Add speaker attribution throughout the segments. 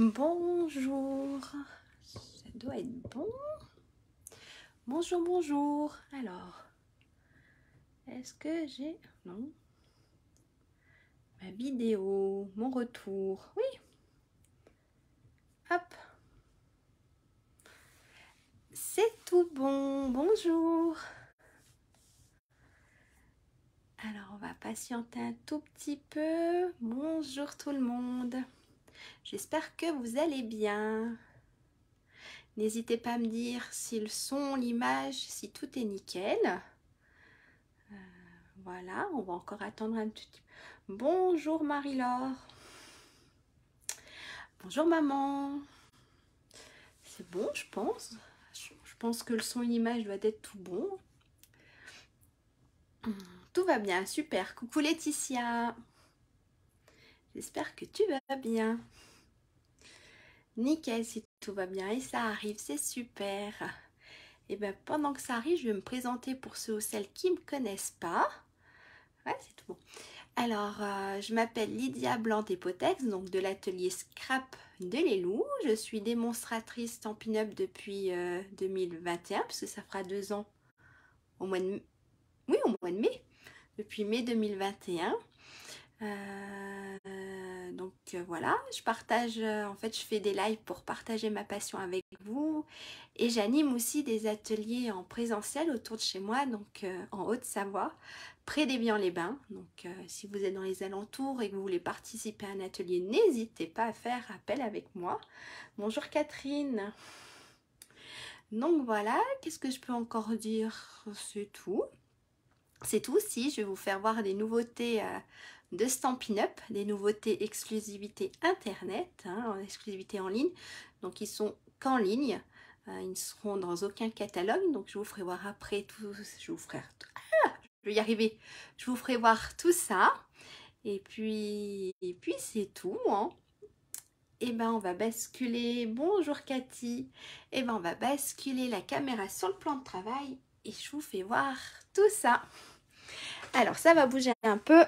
Speaker 1: Bonjour, ça doit être bon. Bonjour, bonjour. Alors, est-ce que j'ai... Non. Ma vidéo, mon retour. Oui. Hop. C'est tout bon. Bonjour. Alors, on va patienter un tout petit peu. Bonjour tout le monde. J'espère que vous allez bien. N'hésitez pas à me dire si le son, l'image, si tout est nickel. Voilà, on va encore attendre un petit peu. Bonjour Marie-Laure. Bonjour maman. C'est bon, je pense. Je pense que le son et l'image doit être tout bon. Tout va bien, super. Coucou Laetitia. J'espère que tu vas bien. Nickel, si tout va bien et ça arrive, c'est super. Et bien pendant que ça arrive, je vais me présenter pour ceux ou celles qui ne me connaissent pas. Ouais, c'est tout bon. Alors, je m'appelle Lydia Blanc-Despotex, donc de l'atelier Scrap de Lelou. Je suis démonstratrice Stampin' Up depuis 2021, parce que ça fera 2 ans au mois de... Oui, au mois de mai, depuis mai 2021. Voilà, je partage, en fait je fais des lives pour partager ma passion avec vous et j'anime aussi des ateliers en présentiel autour de chez moi, donc en Haute-Savoie, près d'Évian-les-Bains. Donc si vous êtes dans les alentours et que vous voulez participer à un atelier, n'hésitez pas à faire appel avec moi. Bonjour Catherine. Donc voilà, qu'est-ce que je peux encore dire? C'est tout. C'est tout. Si je vais vous faire voir des nouveautés de Stampin' Up, des nouveautés exclusivité internet, en exclusivité en ligne. Donc ils sont qu'en ligne, ils ne seront dans aucun catalogue. Donc je vous ferai voir après tout, je vais y arriver. Je vous ferai voir tout ça. Et puis c'est tout. Et ben on va basculer. Bonjour Cathy. Et ben on va basculer la caméra sur le plan de travail et je vous fais voir tout ça. Alors ça va bouger un peu.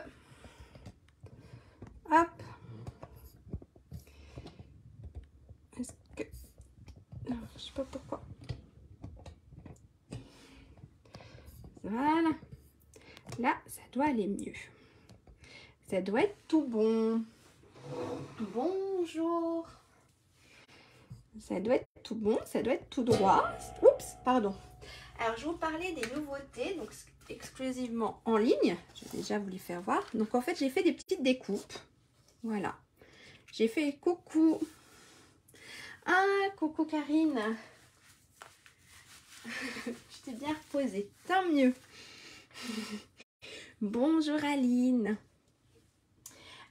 Speaker 1: Hop. Est-ce que... Non, je sais pas pourquoi. Voilà. Là, ça doit aller mieux. Ça doit être tout bon. Bonjour. Ça doit être tout bon, ça doit être tout droit. Oups, pardon. Alors, je vous parlais des nouveautés, donc exclusivement en ligne. Je vais déjà vous les faire voir. Donc, en fait, j'ai fait des petites découpes. Voilà. J'ai fait coucou. Ah, coucou Karine. Je t'ai bien reposée, tant mieux. Bonjour Aline.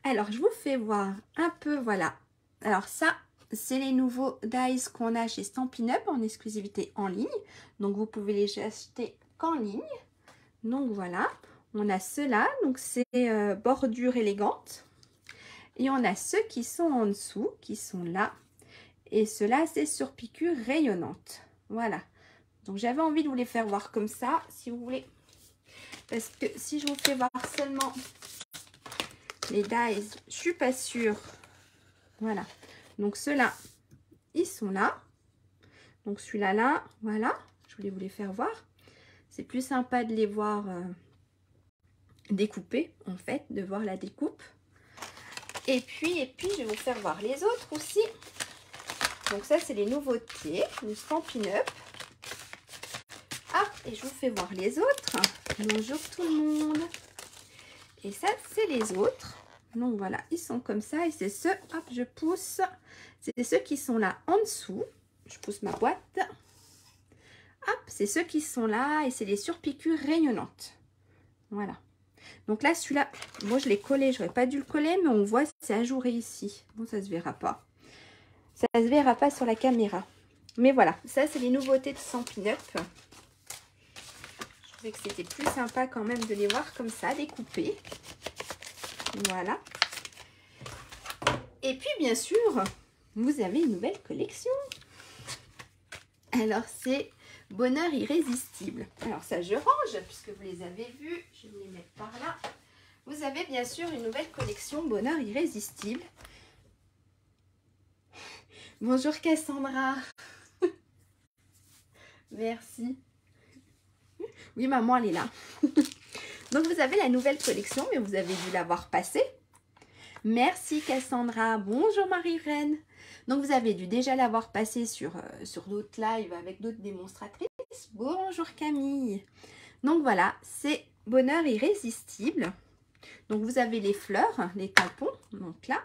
Speaker 1: Alors, je vous fais voir un peu, voilà. Alors ça, c'est les nouveaux dies qu'on a chez Stampin' Up en exclusivité en ligne. Donc, vous pouvez les acheter qu'en ligne. Donc, voilà. On a ceux-là, donc c'est bordure élégante. Et on a ceux qui sont en dessous, qui sont là. Et ceux-là, c'est sur piqûre rayonnante. Voilà. Donc, j'avais envie de vous les faire voir comme ça, si vous voulez. Parce que si je vous fais voir seulement les dies, je suis pas sûre. Voilà. Donc, ceux-là, ils sont là. Donc, celui-là, là, voilà. Je voulais vous les faire voir. C'est plus sympa de les voir découpés, en fait, de voir la découpe. Et puis, je vais vous faire voir les autres aussi. Donc, ça, c'est les nouveautés du Stampin' Up. Ah, et je vous fais voir les autres. Bonjour tout le monde. Et ça, c'est les autres. Donc, voilà, ils sont comme ça. Et c'est ceux, hop, je pousse. C'est ceux qui sont là en dessous. Je pousse ma boîte. Hop, c'est ceux qui sont là. Et c'est les surpiqûres rayonnantes. Voilà. Donc là, celui-là, moi, je l'ai collé. J'aurais pas dû le coller, mais on voit, c'est ajouré ici. Bon, ça se verra pas. Ça se verra pas sur la caméra. Mais voilà, ça, c'est les nouveautés de Stampin' Up. Je trouvais que c'était plus sympa quand même de les voir comme ça, découpés. Voilà. Et puis, bien sûr, vous avez une nouvelle collection. Alors, c'est Bonheur Irrésistible. Alors, ça, je range, puisque vous les avez vus. Je vais les mettre par là. Vous avez bien sûr une nouvelle collection Bonheur Irrésistible. Bonjour Cassandra. Merci. Oui, maman, elle est là. Donc, vous avez la nouvelle collection, mais vous avez dû la voir passer. Merci Cassandra. Bonjour Marie-Reine. Donc, vous avez dû déjà l'avoir passé sur d'autres lives avec d'autres démonstratrices. Bonjour Camille. Donc, voilà, c'est Bonheur irrésistible. Donc, vous avez les fleurs, les tampons. Donc là,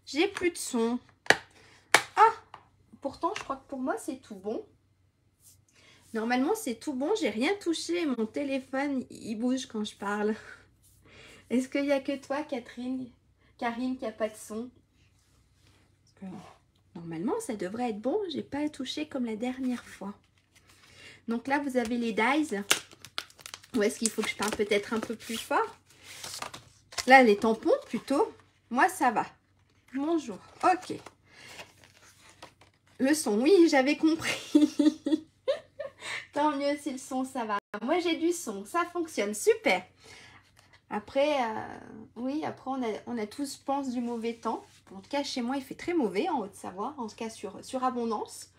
Speaker 1: j'ai plus de son. Ah, pourtant, je crois que pour moi, c'est tout bon. Normalement, c'est tout bon. J'ai rien touché. Mon téléphone, il bouge quand je parle. Est-ce qu'il n'y a que toi, Karine, qui n'a pas de son? Parce que, normalement, ça devrait être bon. J'ai pas touché comme la dernière fois. Donc là, vous avez les dies. Ou est-ce qu'il faut que je parle peut-être un peu plus fort? Là, les tampons, plutôt. Moi, ça va. Bonjour. Ok. Le son, oui, j'avais compris. Tant mieux si le son, ça va. Moi, j'ai du son. Ça fonctionne. Super. Après, oui, après, on a tous, je pense, du mauvais temps. En tout cas, chez moi, il fait très mauvais en Haute-Savoie. En tout cas, sur Abondance.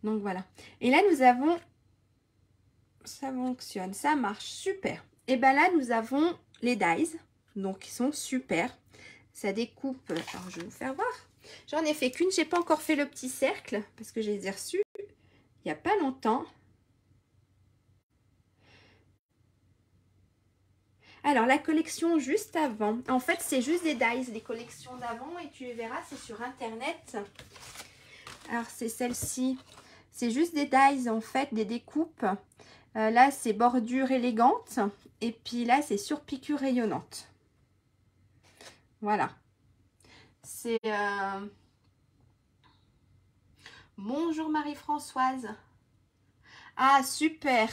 Speaker 1: Donc, voilà. Et là, nous avons... Ça fonctionne. Ça marche. Super. Et bien là, nous avons les dies. Donc, ils sont super. Ça découpe. Alors, je vais vous faire voir. J'en ai fait qu'une. J'ai pas encore fait le petit cercle parce que je les ai reçus il n'y a pas longtemps. Alors, la collection juste avant. En fait, c'est juste des dies, les collections d'avant. Et tu verras, c'est sur Internet. Alors, c'est celle-ci. C'est juste des dies, en fait, des découpes. Là, c'est bordure élégante. Et puis là, c'est sur piqûre rayonnante. Voilà. C'est... Bonjour Marie-Françoise. Ah, super.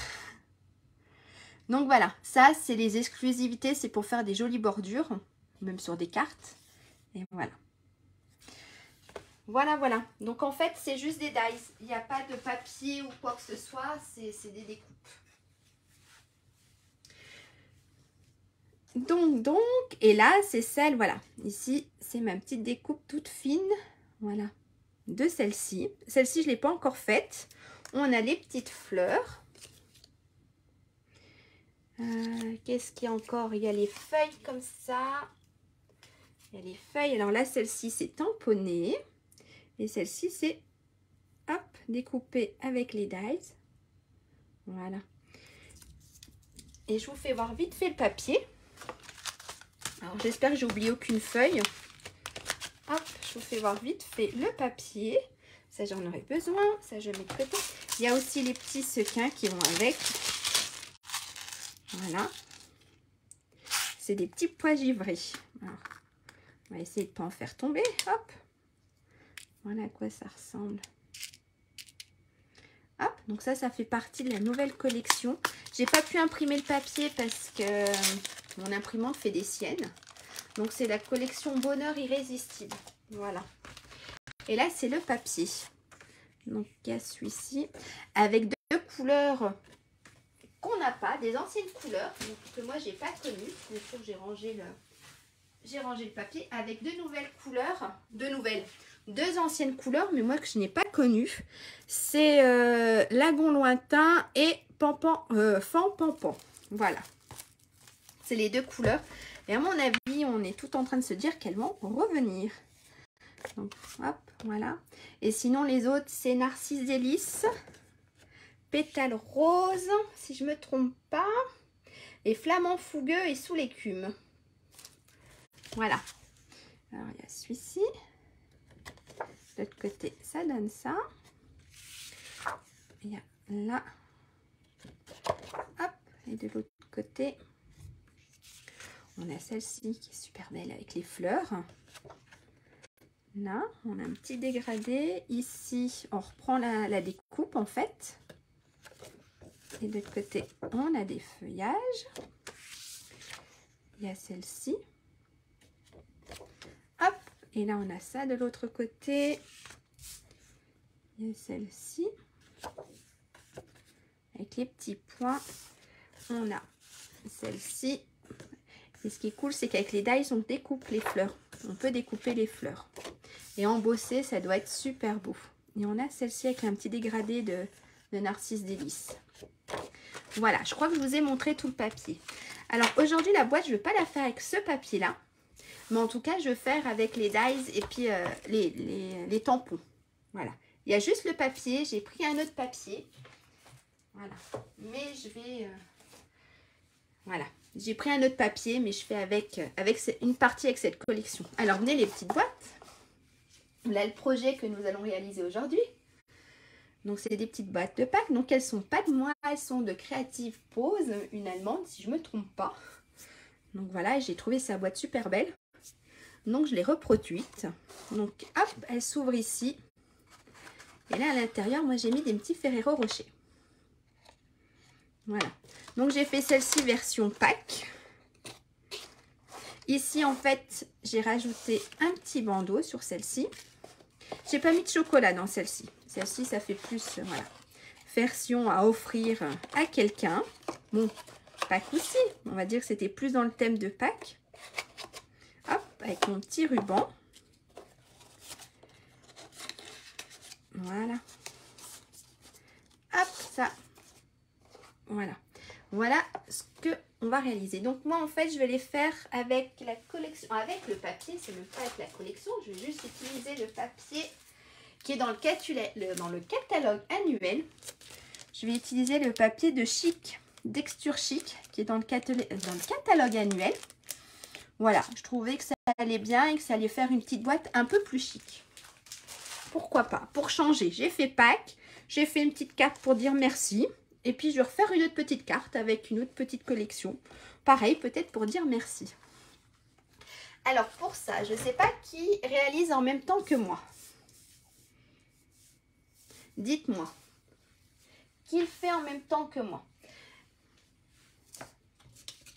Speaker 1: Donc voilà, ça c'est les exclusivités, c'est pour faire des jolies bordures, même sur des cartes. Et voilà. Voilà, voilà. Donc en fait, c'est juste des dies. Il n'y a pas de papier ou quoi que ce soit, c'est des découpes. Donc, et là, c'est celle, voilà. Ici, c'est ma petite découpe toute fine. Voilà. De celle-ci. Celle-ci, je ne l'ai pas encore faite. On a les petites fleurs. Qu'est-ce qu'il y a encore? Il y a les feuilles comme ça. Il y a les feuilles. Alors là, celle-ci, c'est tamponné. Et celle-ci, c'est hop, découpé avec les dies. Voilà. Et je vous fais voir vite fait le papier. Alors, j'espère que j'ai oublié aucune feuille. Hop, je vous fais voir vite fait le papier. Ça, j'en aurais besoin. Ça, je mets de côté. Il y a aussi les petits sequins qui vont avec. Voilà. C'est des petits pois givrés. Alors, on va essayer de ne pas en faire tomber. Hop. Voilà à quoi ça ressemble. Hop. Donc ça fait partie de la nouvelle collection. J'ai pas pu imprimer le papier parce que mon imprimante fait des siennes. Donc c'est la collection Bonheur irrésistible. Voilà. Et là, c'est le papier. Donc il y a celui-ci avec deux couleurs qu'on n'a pas, des anciennes couleurs donc, que moi j'ai pas connues. Bien sûr, j'ai rangé le papier avec deux nouvelles couleurs, deux anciennes couleurs, mais moi que je n'ai pas connues. C'est Lagon lointain et Fan Pampan. Voilà. C'est les deux couleurs. Et à mon avis, on est tout en train de se dire qu'elles vont revenir. Donc, hop, voilà. Et sinon, les autres, c'est Narcisse Délice, Pétale Rose, si je ne me trompe pas, et Flamand Fougueux et Sous l'écume. Voilà. Alors, il y a celui-ci. De l'autre côté, ça donne ça. Il y a là. Hop. Et de l'autre côté, on a celle-ci qui est super belle avec les fleurs. Là, on a un petit dégradé. Ici, on reprend la découpe en fait. Et de l'autre côté, on a des feuillages. Il y a celle-ci. Hop. Et là, on a ça de l'autre côté. Il y a celle-ci. Avec les petits points. On a celle-ci. Et ce qui est cool, c'est qu'avec les dies, on découpe les fleurs. On peut découper les fleurs. Et embossé, ça doit être super beau. Et on a celle-ci avec un petit dégradé de Narcisse Délices. Voilà, je crois que je vous ai montré tout le papier. Alors aujourd'hui, la boîte, je ne vais pas la faire avec ce papier-là. Mais en tout cas, je vais faire avec les dies et puis les tampons. Voilà. Il y a juste le papier. J'ai pris un autre papier. Voilà. Mais je vais... voilà. J'ai pris un autre papier, mais je fais avec une partie avec cette collection. Alors, venez les petites boîtes. Là, le projet que nous allons réaliser aujourd'hui. Donc, c'est des petites boîtes de Pâques. Donc, elles ne sont pas de moi. Elles sont de Creative Pose, une Allemande, si je ne me trompe pas. Donc, voilà, j'ai trouvé sa boîte super belle. Donc, je l'ai reproduite. Donc, hop, elle s'ouvre ici. Et là, à l'intérieur, moi, j'ai mis des petits Ferrero Rocher. Voilà. Donc, j'ai fait celle-ci version Pâques. Ici, en fait, j'ai rajouté un petit bandeau sur celle-ci. J'ai pas mis de chocolat dans celle-ci. Celle-ci, ça fait plus, voilà, version à offrir à quelqu'un. Bon, Pâques aussi. On va dire que c'était plus dans le thème de Pâques. Hop, avec mon petit ruban. Voilà. Hop, ça. Voilà. Voilà ce que on va réaliser. Donc moi, en fait, je vais les faire avec la collection, avec le papier. C'est même pas avec la collection. Je vais juste utiliser le papier qui est dans le catalogue annuel. Je vais utiliser le papier de Chic, Texture Chic, qui est dans le catalogue annuel. Voilà, je trouvais que ça allait bien et que ça allait faire une petite boîte un peu plus chic. Pourquoi pas? Pour changer, j'ai fait Pâques, j'ai fait une petite carte pour dire merci. Et puis, je vais refaire une autre petite carte avec une autre petite collection. Pareil, peut-être pour dire merci. Alors, pour ça, je ne sais pas qui réalise en même temps que moi. Dites-moi. Qui le fait en même temps que moi?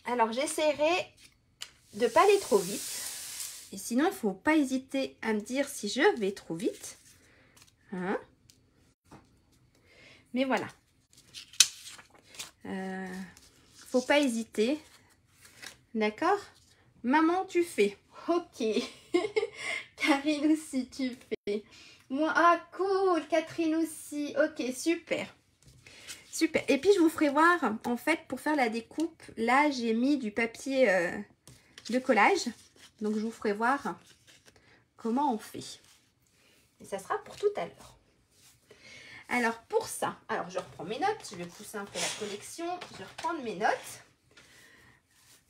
Speaker 1: Alors, j'essaierai de ne pas aller trop vite. Et sinon, il ne faut pas hésiter à me dire si je vais trop vite. Hein? Mais voilà. Faut pas hésiter. D'accord? Maman, tu fais. Ok. Karine aussi, tu fais. Moi, ah cool. Catherine aussi. Ok, super. Super. Et puis, je vous ferai voir, en fait, pour faire la découpe, là, j'ai mis du papier de collage. Donc, je vous ferai voir comment on fait. Et ça sera pour tout à l'heure. Alors, pour ça, alors je reprends mes notes. Je vais pousser un peu la collection. Je vais reprendre mes notes.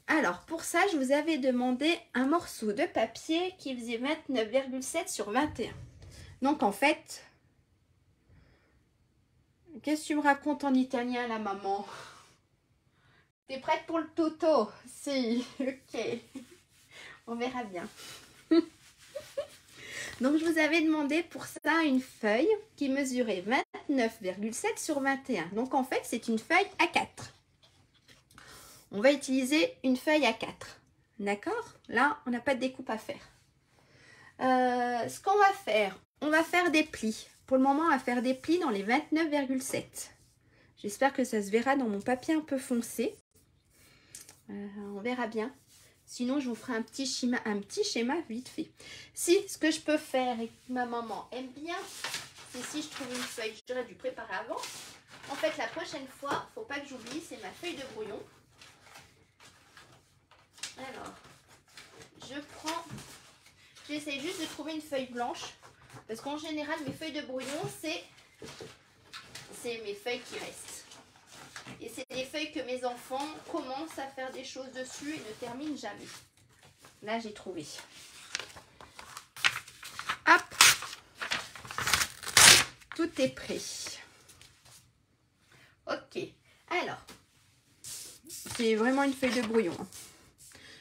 Speaker 1: Alors, pour ça, je vous avais demandé un morceau de papier qui faisait 29,7 sur 21. Donc, en fait, qu'est-ce que tu me racontes en italien, la maman? T'es prête pour le toto? Si, ok. On verra bien. Donc, je vous avais demandé pour ça une feuille qui mesurait 29,7 sur 21. Donc, en fait, c'est une feuille A4. On va utiliser une feuille A4. D'accord? Là, on n'a pas de découpe à faire. Ce qu'on va faire, on va faire des plis. Pour le moment, on va faire des plis dans les 29,7. J'espère que ça se verra dans mon papier un peu foncé. On verra bien. Sinon, je vous ferai un petit schéma vite fait. Si, ce que je peux faire et que ma maman aime bien, c'est si je trouve une feuille, j'aurais dû préparer avant. En fait, la prochaine fois, faut pas que j'oublie, c'est ma feuille de brouillon. Alors, j'essaie juste de trouver une feuille blanche. Parce qu'en général, mes feuilles de brouillon, c'est mes feuilles qui restent. Et c'est des feuilles que mes enfants commencent à faire des choses dessus et ne terminent jamais. Là, j'ai trouvé. Hop. Tout est prêt. Ok. Alors, c'est vraiment une feuille de brouillon.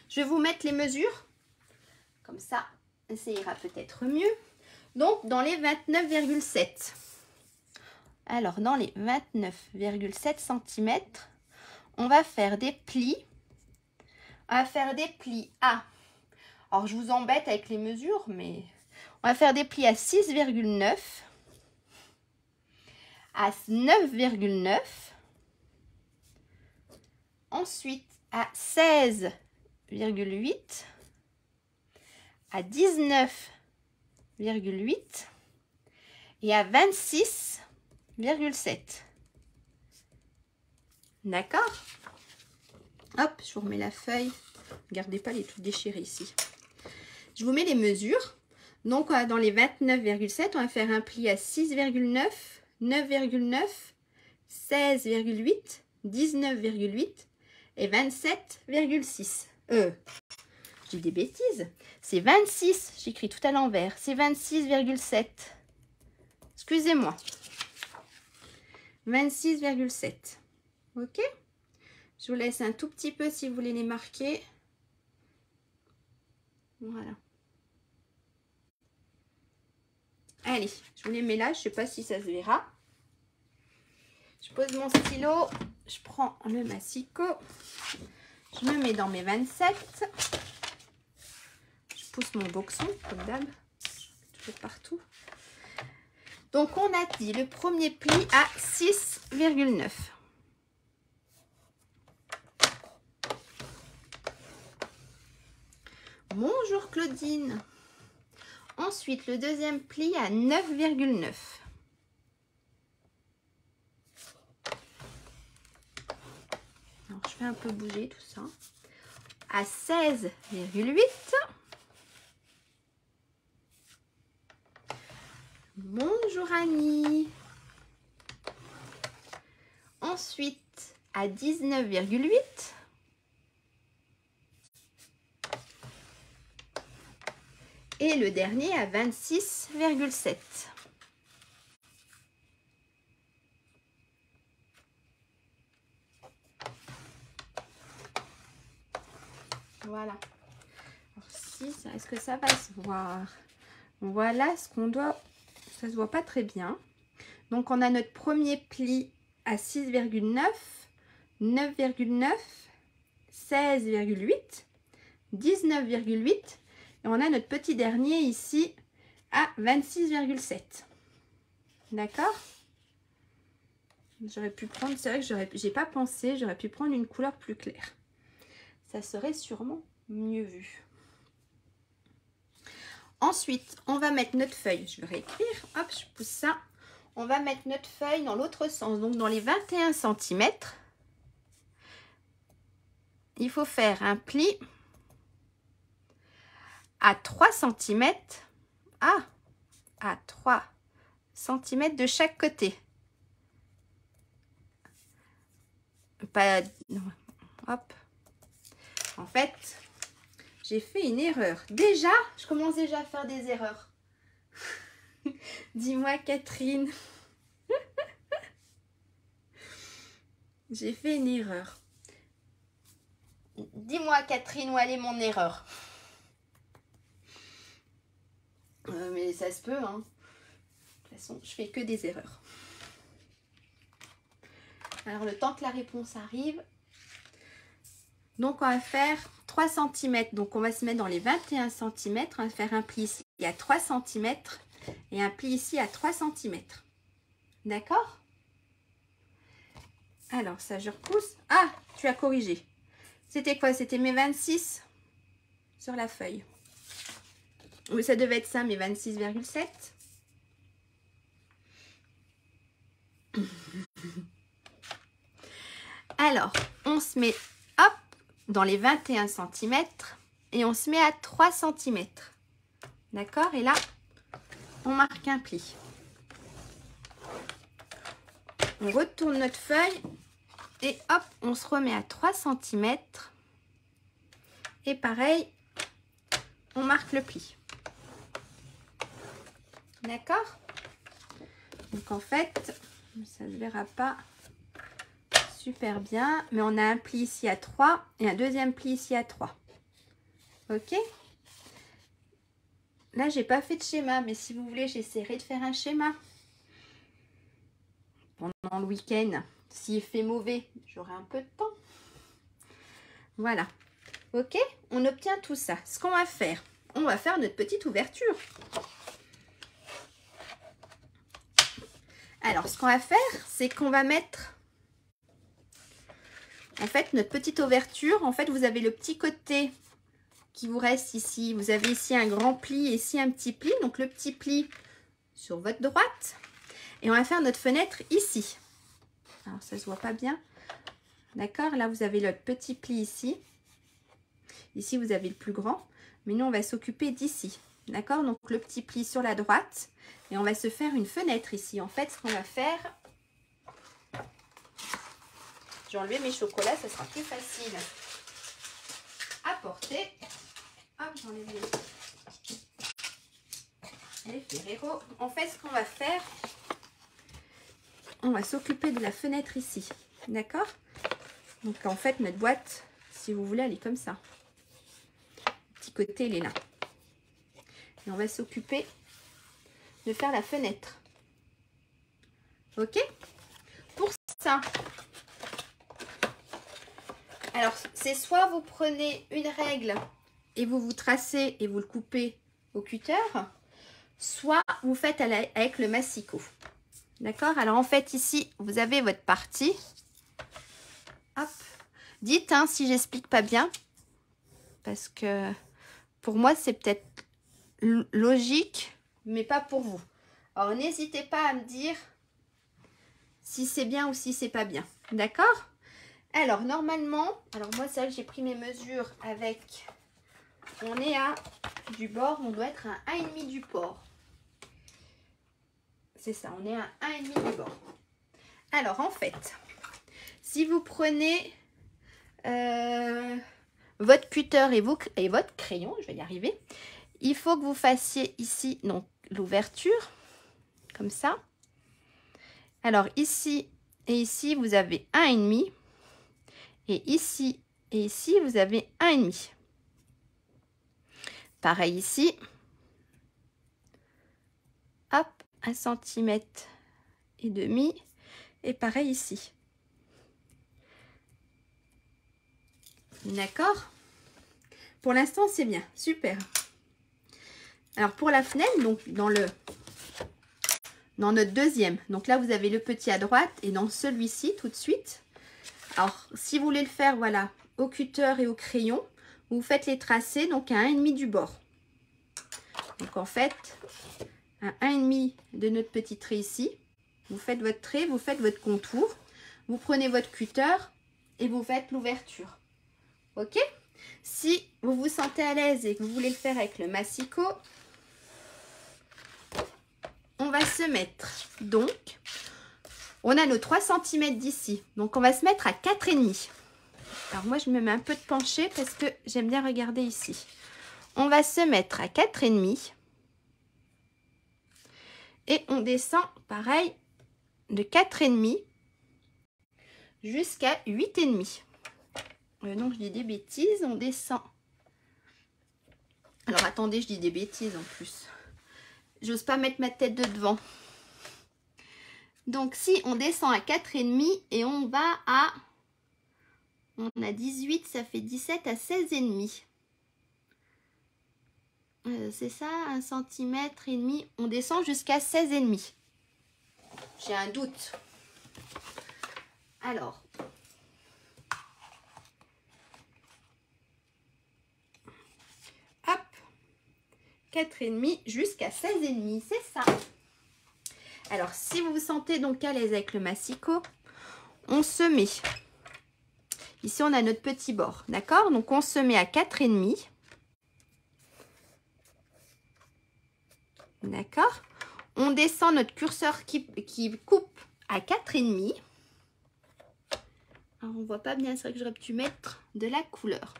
Speaker 1: Je vais vous mettre les mesures. Comme ça ira peut-être mieux. Donc, dans les 29,7. Alors, dans les 29,7 cm, on va faire des plis. On va faire des plis à... Alors, je vous embête avec les mesures, mais... On va faire des plis à 6,9, à 9,9, ensuite à 16,8, à 19,9 et à 26,7. D'accord? Hop, je vous remets la feuille. Regardez pas les trucs déchirés ici. Je vous mets les mesures. Donc, dans les 29,7, on va faire un pli à 6,9, 9,9, 16,8, 19,8 et 27,6. Je dis des bêtises. C'est 26. J'écris tout à l'envers. C'est 26,7. Excusez-moi. 26,7. Ok? Je vous laisse un tout petit peu si vous voulez les marquer. Voilà. Allez, je vous les mets là. Je ne sais pas si ça se verra. Je pose mon stylo. Je prends le massicot. Je me mets dans mes 27. Je pousse mon boxon, comme d'hab. Toujours partout. Donc, on a dit le premier pli à 6,9. Bonjour Claudine. Ensuite, le deuxième pli à 9,9. Alors, je fais un peu bouger tout ça. À 16,8. Bonjour Annie. Ensuite, à 19,8. Et le dernier à 26,7. Voilà. Alors, est-ce que ça va se voir? Voilà ce qu'on doit... Ça se voit pas très bien. Donc, on a notre premier pli à 6,9, 9,9, 16,8, 19,8. Et on a notre petit dernier ici à 26,7. D'accord? J'aurais pu prendre... C'est vrai que j'ai pas pensé. J'aurais pu prendre une couleur plus claire. Ça serait sûrement mieux vu. Ensuite, on va mettre notre feuille. Je vais réécrire. Hop, je pousse ça. On va mettre notre feuille dans l'autre sens. Donc, dans les 21 cm, il faut faire un pli à 3 cm. À 3 cm de chaque côté. Pas... Non. Hop. En fait, j'ai fait une erreur. Déjà, je commence déjà à faire des erreurs. Dis-moi, Catherine. J'ai fait une erreur. Dis-moi, Catherine, où elle est mon erreur? Mais ça se peut, hein. De toute façon, je fais que des erreurs. Alors, le temps que la réponse arrive... Donc, on va faire 3 cm. Donc, on va se mettre dans les 21 cm. On va faire un pli ici à 3 cm et un pli ici à 3 cm. D'accord? Alors, ça, je repousse. Ah, tu as corrigé. C'était quoi? C'était mes 26 sur la feuille. Oui, ça devait être ça, mes 26,7. Alors, on se met, hop, dans les 21 cm et on se met à 3 cm. D'accord? Et là, on marque un pli. On retourne notre feuille et hop, on se remet à 3 cm. Et pareil, on marque le pli. D'accord? Donc en fait, ça ne verra pas super bien, mais on a un pli ici à 3 et un deuxième pli ici à 3. Ok? Là, j'ai pas fait de schéma, mais si vous voulez, j'essaierai de faire un schéma pendant le week-end. S'il fait mauvais, j'aurai un peu de temps. Voilà. Ok? On obtient tout ça. Ce qu'on va faire, on va faire notre petite ouverture. Alors, ce qu'on va faire, c'est qu'on va mettre... En fait, notre petite ouverture, en fait, vous avez le petit côté qui vous reste ici. Vous avez ici un grand pli et ici un petit pli. Donc le petit pli sur votre droite. Et on va faire notre fenêtre ici. Alors ça se voit pas bien. D'accord, là vous avez notre petit pli ici. Ici vous avez le plus grand. Mais nous on va s'occuper d'ici. D'accord, donc le petit pli sur la droite. Et on va se faire une fenêtre ici. En fait, ce qu'on va faire... Je vais enlever mes chocolats, ça sera plus facile à porter. Hop, j'enlève les Ferrero. En fait, ce qu'on va faire, on va s'occuper de la fenêtre ici. D'accord? Donc, en fait, notre boîte, si vous voulez, elle est comme ça. Le petit côté, il est là. Et on va s'occuper de faire la fenêtre. Ok? Pour ça, alors, c'est soit vous prenez une règle et vous tracez et vous le coupez au cutter, soit vous faites avec le massicot. D'accord? Alors, en fait, ici, vous avez votre partie. Hop. Dites hein, si j'explique pas bien. Parce que pour moi, c'est peut-être logique, mais pas pour vous. Alors, n'hésitez pas à me dire si c'est bien ou si c'est pas bien. D'accord? Alors, normalement, alors moi, ça, j'ai pris mes mesures avec, on est à, du bord, on doit être à 1,5 du bord. C'est ça, on est à 1,5 du bord. Alors, en fait, si vous prenez votre cutter et votre crayon, je vais y arriver, il faut que vous fassiez ici, donc, l'ouverture, comme ça. Alors, ici et ici, vous avez 1,5. Et ici, vous avez 1,5. Pareil ici. Hop, 1,5 cm. Et pareil ici. D'accord? Pour l'instant, c'est bien. Super. Alors, pour la fenêtre, donc dans notre deuxième. Donc là, vous avez le petit à droite. Et dans celui-ci, tout de suite. Alors, si vous voulez le faire, voilà, au cutter et au crayon, vous faites les tracés, donc à 1,5 du bord. Donc, en fait, à 1,5 de notre petit trait ici, vous faites votre trait, vous faites votre contour, vous prenez votre cutter et vous faites l'ouverture. Ok? Si vous vous sentez à l'aise et que vous voulez le faire avec le massicot, on va se mettre, donc, on a nos 3 cm d'ici, donc on va se mettre à 4,5. Alors moi je me mets un peu de penché parce que j'aime bien regarder ici. On va se mettre à 4,5 et on descend pareil de 4,5 jusqu'à 8,5. Donc je dis des bêtises, on descend. Alors attendez, je dis des bêtises en plus. J'ose pas mettre ma tête de devant. Donc si on descend à 4,5 et on va à... On a 18, ça fait 17 à 16,5. C'est ça, 1,5 cm. On descend jusqu'à 16,5. J'ai un doute. Alors. Hop. 4,5 jusqu'à 16,5. C'est ça. Alors, si vous vous sentez donc à l'aise avec le massicot, on se met... Ici, on a notre petit bord, d'accord? Donc, on se met à 4,5. D'accord? On descend notre curseur qui coupe à 4,5. Alors, on ne voit pas bien, c'est vrai que j'aurais pu mettre de la couleur.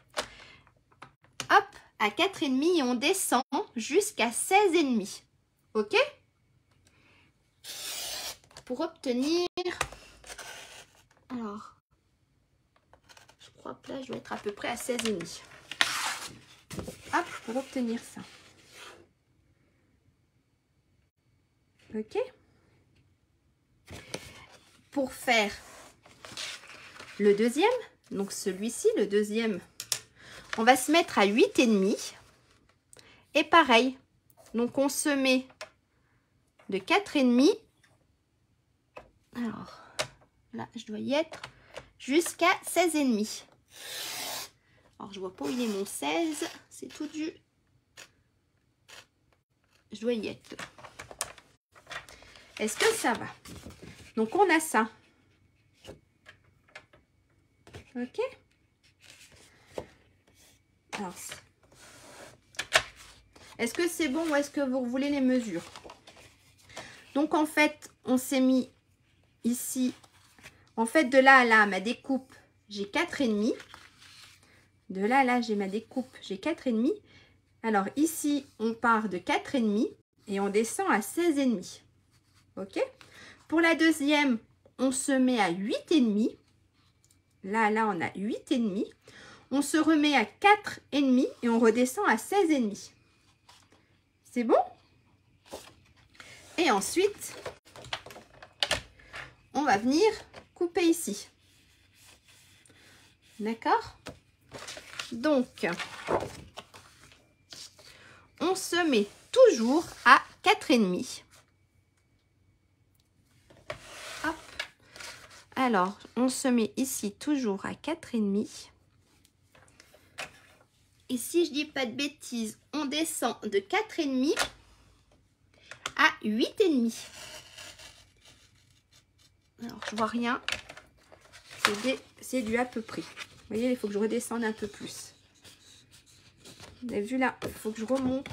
Speaker 1: Hop, à 4,5 et on descend jusqu'à 16,5. Ok? Pour obtenir... Alors... Hop, là, je dois être à peu près à 16,5. Hop, pour obtenir ça. Ok. Pour faire le deuxième, donc celui-ci, le deuxième, on va se mettre à 8,5. Et pareil, donc on se met de 4,5. Alors, là, je dois y être jusqu'à 16,5. Alors, je vois pas où il est mon 16. C'est tout du... Je dois y être. Est-ce que ça va? Donc, on a ça. Ok. Alors, est-ce que c'est bon ou est-ce que vous voulez les mesures? Donc, en fait, on s'est mis ici. En fait, de là à là, ma découpe, j'ai 4,5. De là à là, j'ai ma découpe, j'ai 4,5. Alors, ici, on part de 4,5 et on descend à 16,5. Ok? Pour la deuxième, on se met à 8,5. Là, on a 8,5. On se remet à 4,5 et on redescend à 16,5. C'est bon? Et ensuite, on va venir couper ici. D'accord? Donc, on se met toujours à 4,5. Hop. Alors, on se met ici toujours à 4,5. Et si je dis pas de bêtises, on descend de 4,5 à 8,5. Alors, je vois rien. C'est du à peu près. Vous voyez, il faut que je redescende un peu plus. Vous avez vu là, il faut que je remonte.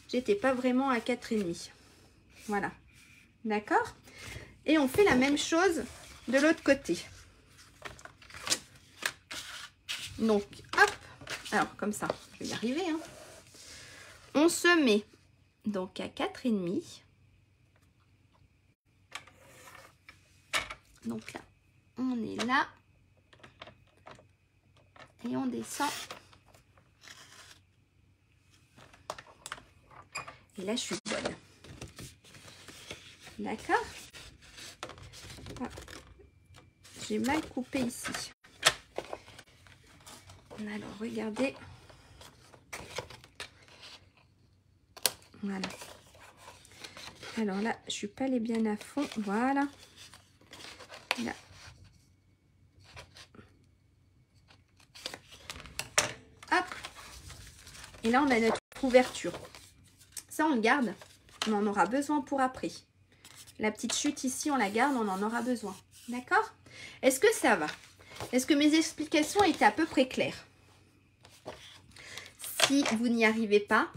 Speaker 1: J'étais pas vraiment à 4,5. Voilà. D'accord? Et on fait la même chose de l'autre côté. Donc, hop. Alors, comme ça, je vais y arriver. Hein. On se met donc à 4,5. Donc là, on est là. Et on descend. Et là, je suis bonne. D'accord? Ah. J'ai mal coupé ici. Alors, regardez. Voilà. Alors là, je suis pas allée bien à fond. Voilà. Là. Hop. Et là, on a notre ouverture. Ça, on le garde. On en aura besoin pour après. La petite chute ici, on la garde. On en aura besoin. D'accord? Est-ce que ça va? Est-ce que mes explications étaient à peu près claires? Si vous n'y arrivez pas,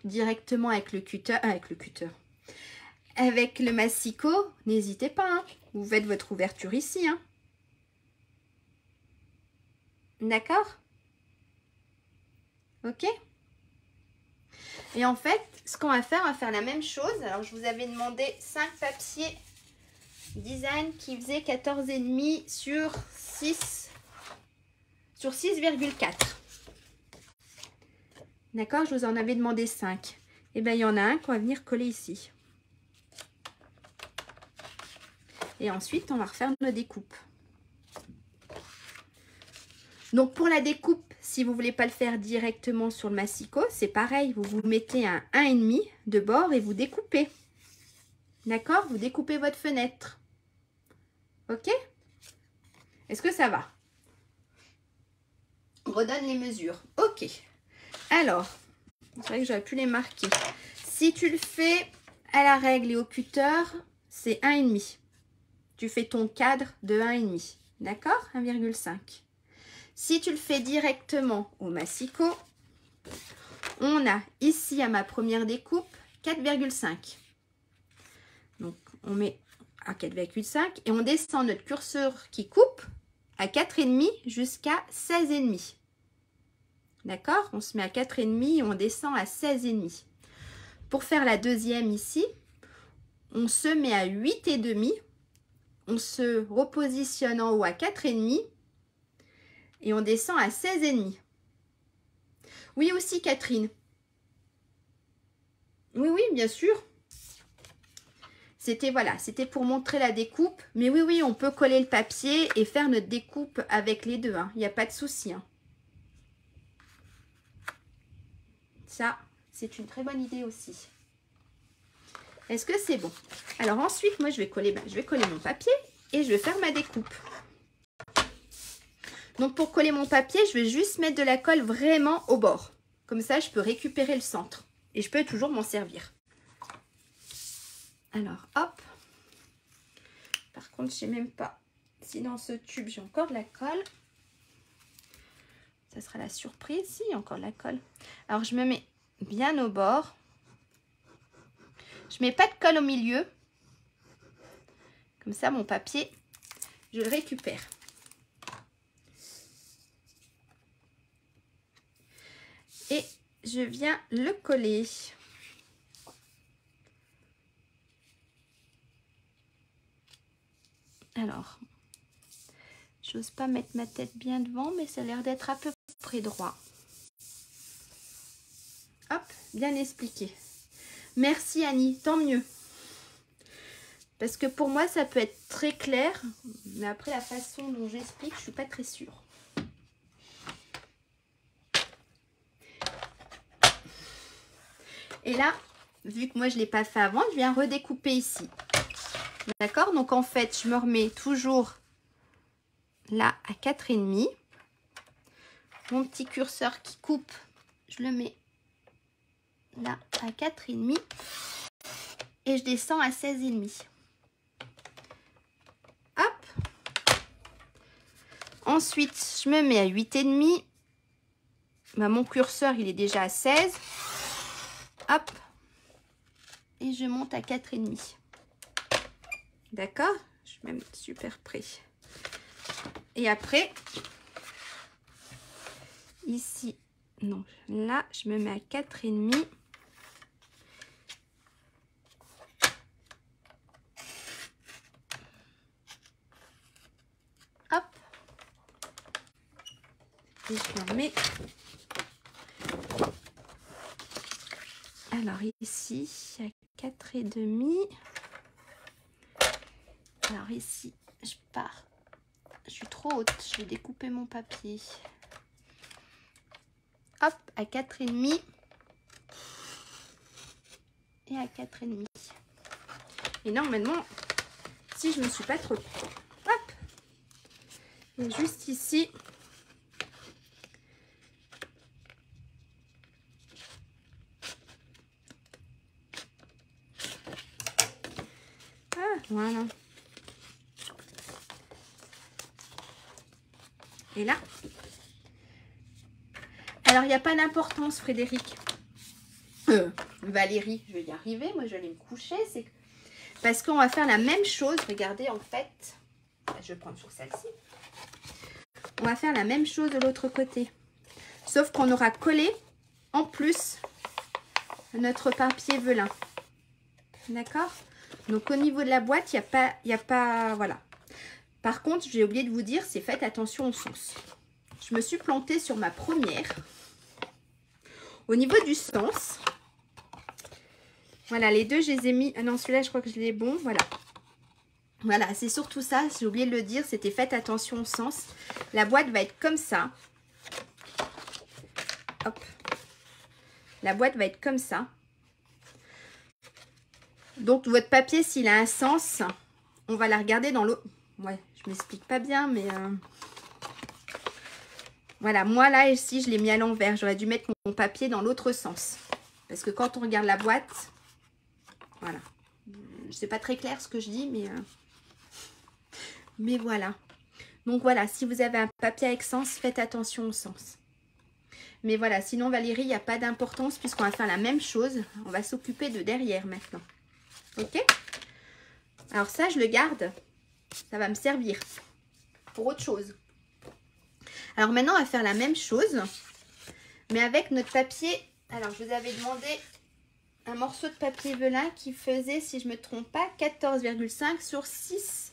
Speaker 1: directement avec le cutter, avec le massicot, n'hésitez pas. Hein. Vous faites votre ouverture ici. Hein. D'accord? Ok? Et en fait, ce qu'on va faire la même chose. Alors, je vous avais demandé 5 papiers design qui faisaient 14,5 sur 6,4. D'accord? Je vous en avais demandé 5. Et bien, il y en a un qu'on va venir coller ici. Et ensuite, on va refaire nos découpes. Donc, pour la découpe, si vous ne voulez pas le faire directement sur le massicot, c'est pareil. Vous vous mettez un 1,5 de bord et vous découpez. D'accord? Vous découpez votre fenêtre. Ok? Est-ce que ça va? On redonne les mesures. Ok. Alors, c'est vrai que j'aurais pu les marquer. Si tu le fais à la règle et au cutter, c'est 1,5. Tu fais ton cadre de 1,5. D'accord? 1,5. Si tu le fais directement au massicot, on a ici à ma première découpe 4,5. Donc, on met à 4,5 et on descend notre curseur qui coupe à 4,5 jusqu'à 16,5. D'accord? On se met à 4,5 et on descend à 16,5. Pour faire la deuxième ici, on se met à 8,5. On se repositionne en haut à 4,5 et on descend à 16,5. Oui aussi Catherine. Oui, oui, bien sûr. C'était voilà, c'était pour montrer la découpe. Mais oui, oui, on peut coller le papier et faire notre découpe avec les deux. Il n'y a pas de souci. Hein. Ça, c'est une très bonne idée aussi. Est-ce que c'est bon? Alors ensuite, moi, je vais coller mon papier et je vais faire ma découpe. Donc pour coller mon papier, je vais juste mettre de la colle vraiment au bord. Comme ça, je peux récupérer le centre. Et je peux toujours m'en servir. Alors, hop. Par contre, je ne sais même pas si dans ce tube, j'ai encore de la colle. Ça sera la surprise. Si, il y a encore de la colle. Alors, je me mets bien au bord. Je ne mets pas de colle au milieu. Comme ça, mon papier, je le récupère. Et je viens le coller. Alors, j'ose pas mettre ma tête bien devant, mais ça a l'air d'être à peu près droit. Hop, bien expliqué. Merci Annie, tant mieux. Parce que pour moi, ça peut être très clair, mais après la façon dont j'explique, je suis pas très sûre. Et là, vu que moi je l'ai pas fait avant, je viens redécouper ici. D'accord? Donc en fait, je me remets toujours là à 4,5. Mon petit curseur qui coupe, je le mets là à 4,5. Et je descends à 16,5. Hop. Ensuite, je me mets à 8,5. Bah, mon curseur, il est déjà à 16. Hop. Et je monte à 4,5. D'accord? Je suis même super près. Et après, ici, non, là, je me mets à 4,5. Hop. Et je me mets. Alors ici, à 4,5. Alors ici, je pars. Je suis trop haute, je vais découper mon papier. Hop, à 4,5. Et à 4,5. Et normalement, si je ne me suis pas trop... Hop. Et juste ici. Ah, voilà. Et là. Alors, il n'y a pas d'importance, Frédéric. Valérie, je vais y arriver. Moi, je vais aller me coucher. C'est parce qu'on va faire la même chose. Regardez, en fait. Je vais prendre sur celle-ci. On va faire la même chose de l'autre côté. Sauf qu'on aura collé en plus notre papier velin. D'accord? Donc, au niveau de la boîte, il n'y a pas... Voilà. Par contre, j'ai oublié de vous dire, c'est faites attention au sens. Je me suis plantée sur ma première. Au niveau du sens, voilà, les deux, je les ai mis... Ah non, celui-là, je crois que je l'ai bon. Voilà. Voilà, c'est surtout ça. J'ai oublié de le dire, c'était faites attention au sens. La boîte va être comme ça. Hop. La boîte va être comme ça. Donc, votre papier, s'il a un sens, on va la regarder dans l'eau. Ouais, je m'explique pas bien, mais... Voilà, moi, là, ici, je l'ai mis à l'envers. J'aurais dû mettre mon papier dans l'autre sens. Parce que quand on regarde la boîte... Voilà. C'est pas très clair ce que je dis, mais voilà. Donc, voilà, si vous avez un papier avec sens, faites attention au sens. Mais voilà, sinon, Valérie, il n'y a pas d'importance puisqu'on va faire la même chose. On va s'occuper de derrière maintenant. Ok? Alors ça, je le garde. Ça va me servir pour autre chose. Alors maintenant, on va faire la même chose, mais avec notre papier. Alors, je vous avais demandé un morceau de papier velin qui faisait, si je ne me trompe pas, 14,5 sur 6,4.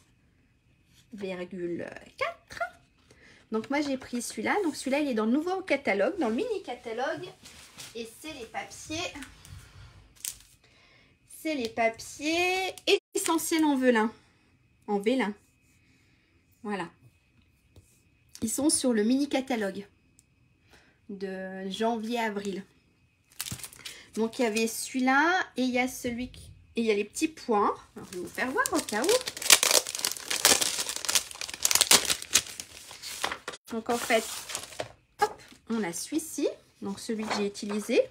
Speaker 1: Donc, moi, j'ai pris celui-là. Donc, celui-là, il est dans le nouveau catalogue, dans le mini-catalogue. Et c'est les papiers... C'est les papiers essentiels en velin. En vélin. Voilà. Ils sont sur le mini-catalogue de janvier-avril. Donc, il y avait celui-là et il y a celui qui... Et il y a les petits points. Alors, je vais vous faire voir au cas où. Donc en fait, hop, on a celui-ci, donc celui que j'ai utilisé.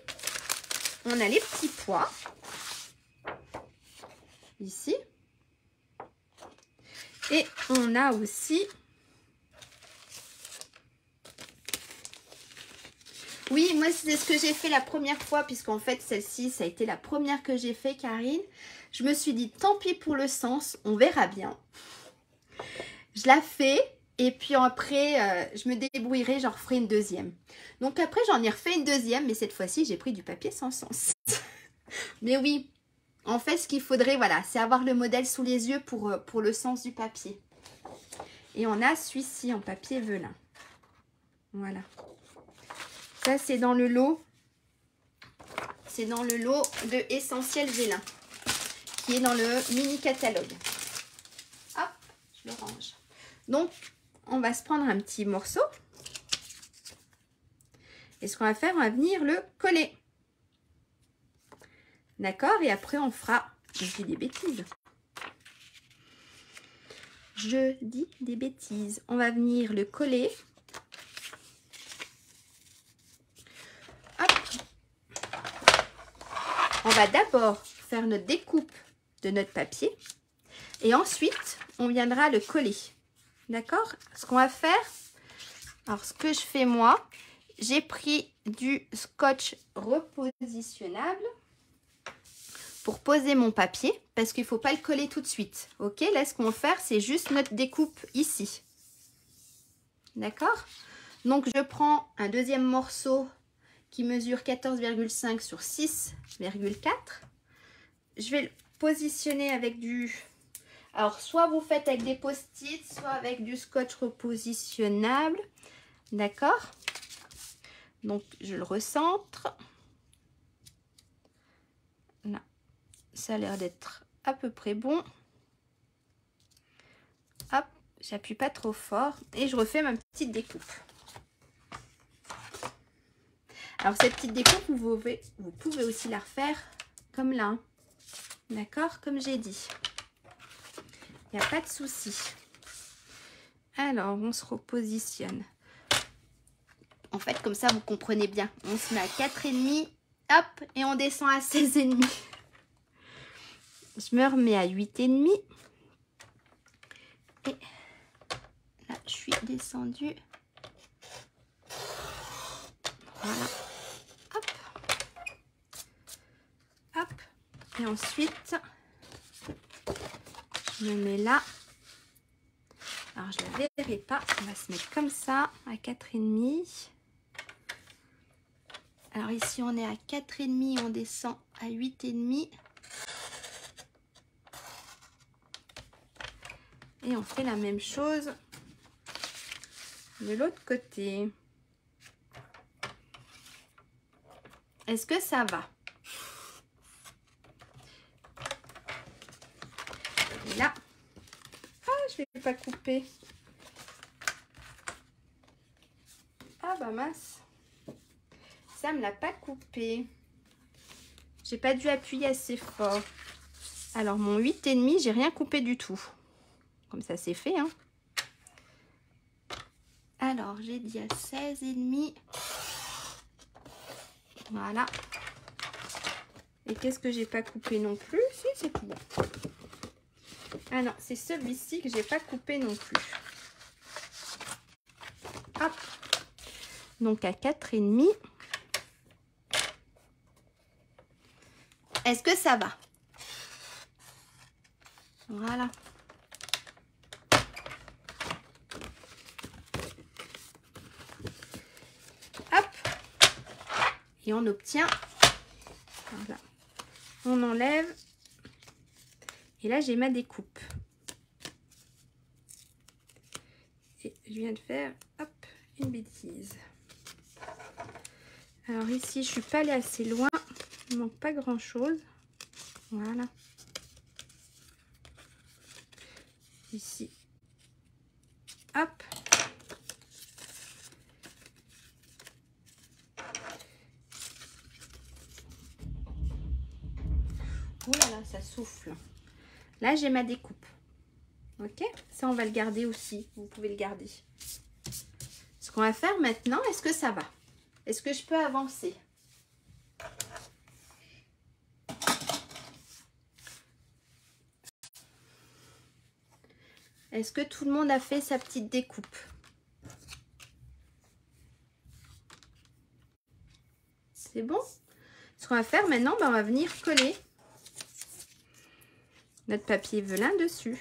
Speaker 1: On a les petits pois, ici. Et on a aussi... Oui, moi c'est ce que j'ai fait la première fois, puisqu'en fait celle-ci, ça a été la première que j'ai fait, Karine. Je me suis dit, tant pis pour le sens, on verra bien. Je la fais et puis après, je me débrouillerai, j'en referai une deuxième. Donc après, j'en ai refait une deuxième, mais cette fois-ci, j'ai pris du papier sans sens. Mais oui, en fait, ce qu'il faudrait, voilà, c'est avoir le modèle sous les yeux pour le sens du papier. Et on a celui-ci en papier velin. Voilà. Ça, c'est dans le lot. C'est dans le lot de Essentiel Vélin, qui est dans le mini catalogue. Hop, je le range. Donc, on va se prendre un petit morceau. Et ce qu'on va faire, on va venir le coller. D'accord? Et après, on fera... Je dis des bêtises. Je dis des bêtises. On va venir le coller. Hop. On va d'abord faire notre découpe de notre papier. Et ensuite, on viendra le coller. D'accord? Ce qu'on va faire... Alors, ce que je fais moi, j'ai pris du scotch repositionnable pour poser mon papier, parce qu'il ne faut pas le coller tout de suite. Ok, là, ce qu'on va faire, c'est juste notre découpe ici. D'accord? Donc, je prends un deuxième morceau qui mesure 14,5 sur 6,4. Je vais le positionner avec du... Alors, soit vous faites avec des post-it, soit avec du scotch repositionnable. D'accord? Donc, je le recentre. Là, ça a l'air d'être à peu près bon. Hop, j'appuie pas trop fort. Et je refais ma petite découpe. Alors, cette petite découpe, vous pouvez aussi la refaire comme là. D'accord? Comme j'ai dit. Il n'y a pas de souci. Alors, on se repositionne. En fait, comme ça, vous comprenez bien. On se met à 4,5. Hop, et on descend à 16,5. Je me remets à 8,5. Et là, je suis descendue. Voilà. Hop. Hop. Et ensuite, je me mets là. Alors, je ne la verrai pas. On va se mettre comme ça, à 4,5. Alors, ici, on est à 4,5. On descend à 8,5. Et on fait la même chose de l'autre côté. Est-ce que ça va? Et là, je ne vais pas couper. Ah bah mince, ça me l'a pas coupé. J'ai pas dû appuyer assez fort. Alors mon 8,5, j'ai rien coupé du tout. Comme ça c'est fait, hein. Alors j'ai dit à 16,5. Voilà. Et qu'est-ce que j'ai pas coupé non plus? Si, c'est tout bon. Ah non, c'est celui-ci que j'ai pas coupé non plus. Hop. Donc à 4,5. Est-ce que ça va? Voilà. Hop. Et on obtient. Voilà. On enlève. Et là, j'ai ma découpe. Et je viens de faire, hop, une bêtise. Alors ici, je suis pas allée assez loin. Il ne manque pas grand-chose. Voilà. Ici. Hop. Oh là là, ça souffle. Là, j'ai ma découpe. Ok? Ça, on va le garder aussi. Vous pouvez le garder. Ce qu'on va faire maintenant, est-ce que ça va? Est-ce que je peux avancer? Est-ce que tout le monde a fait sa petite découpe? C'est bon? Ce qu'on va faire maintenant, on va venir coller notre papier velin dessus.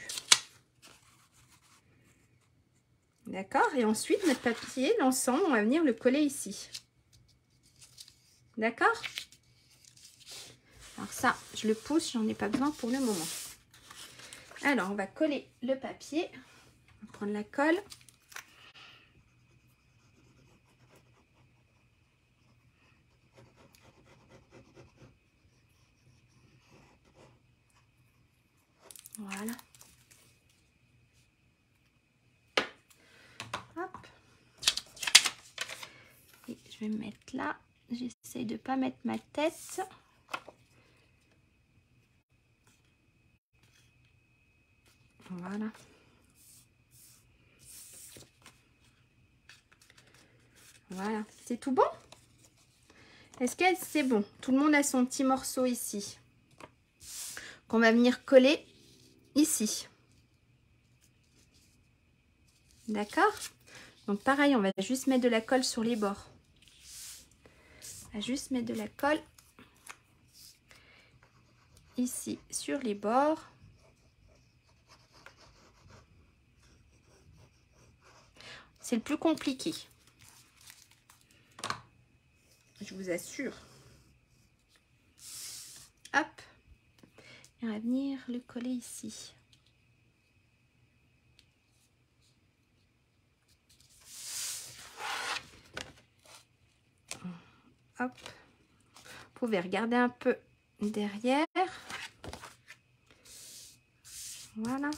Speaker 1: D'accord? Et ensuite, notre papier, l'ensemble, on va venir le coller ici. D'accord? Alors ça, je le pousse, j'en ai pas besoin pour le moment. Alors, on va coller le papier. On va prendre la colle. Voilà. Hop. Et je vais me mettre là. J'essaie de ne pas mettre ma tête. Voilà. Voilà. C'est tout bon? Est-ce que c'est bon? Tout le monde a son petit morceau ici. Qu'on va venir coller ici. D'accord? Donc pareil, on va juste mettre de la colle sur les bords. On va juste mettre de la colle ici sur les bords. C'est le plus compliqué. Je vous assure. Hop. Et on va venir le coller ici. Hop. Vous pouvez regarder un peu derrière. Voilà.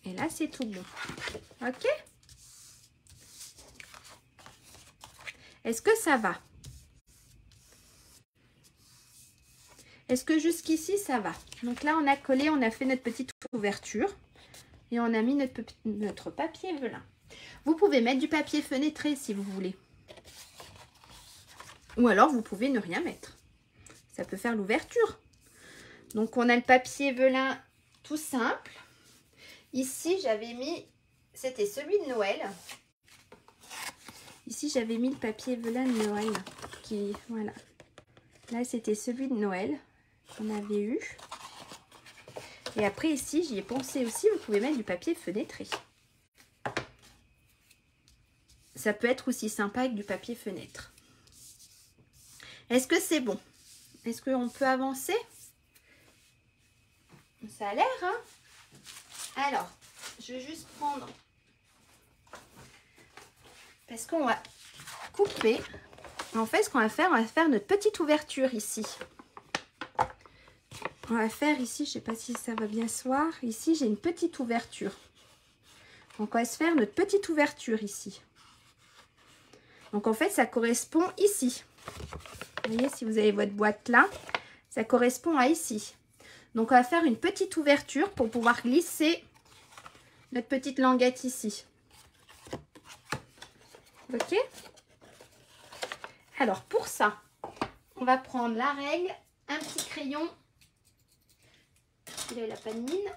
Speaker 1: Et là, c'est tout bon. Ok? Est-ce que ça va? Est-ce que jusqu'ici, ça va? Donc là, on a collé, on a fait notre petite ouverture. Et on a mis notre papier velin. Vous pouvez mettre du papier fenêtré si vous voulez. Ou alors, vous pouvez ne rien mettre. Ça peut faire l'ouverture. Donc, on a le papier velin tout simple. Ici, j'avais mis... C'était celui de Noël. Ici, j'avais mis le papier velin de Noël. Voilà. Là, c'était celui de Noël qu'on avait eu. Et après, ici, j'y ai pensé aussi. Vous pouvez mettre du papier fenêtré. Ça peut être aussi sympa avec du papier fenêtre. Est-ce que c'est bon? Est-ce qu'on peut avancer? Ça a l'air, hein? Alors, je vais juste prendre... Parce qu'on va couper. En fait, ce qu'on va faire notre petite ouverture ici. On va faire ici, je ne sais pas si ça va bien se voir. Ici, j'ai une petite ouverture. Donc, on va se faire notre petite ouverture ici. Donc, en fait, ça correspond ici. Vous voyez, si vous avez votre boîte là, ça correspond à ici. Donc, on va faire une petite ouverture pour pouvoir glisser notre petite languette ici. Ok? Alors, pour ça, on va prendre la règle, un petit crayon. Il a pas de mine.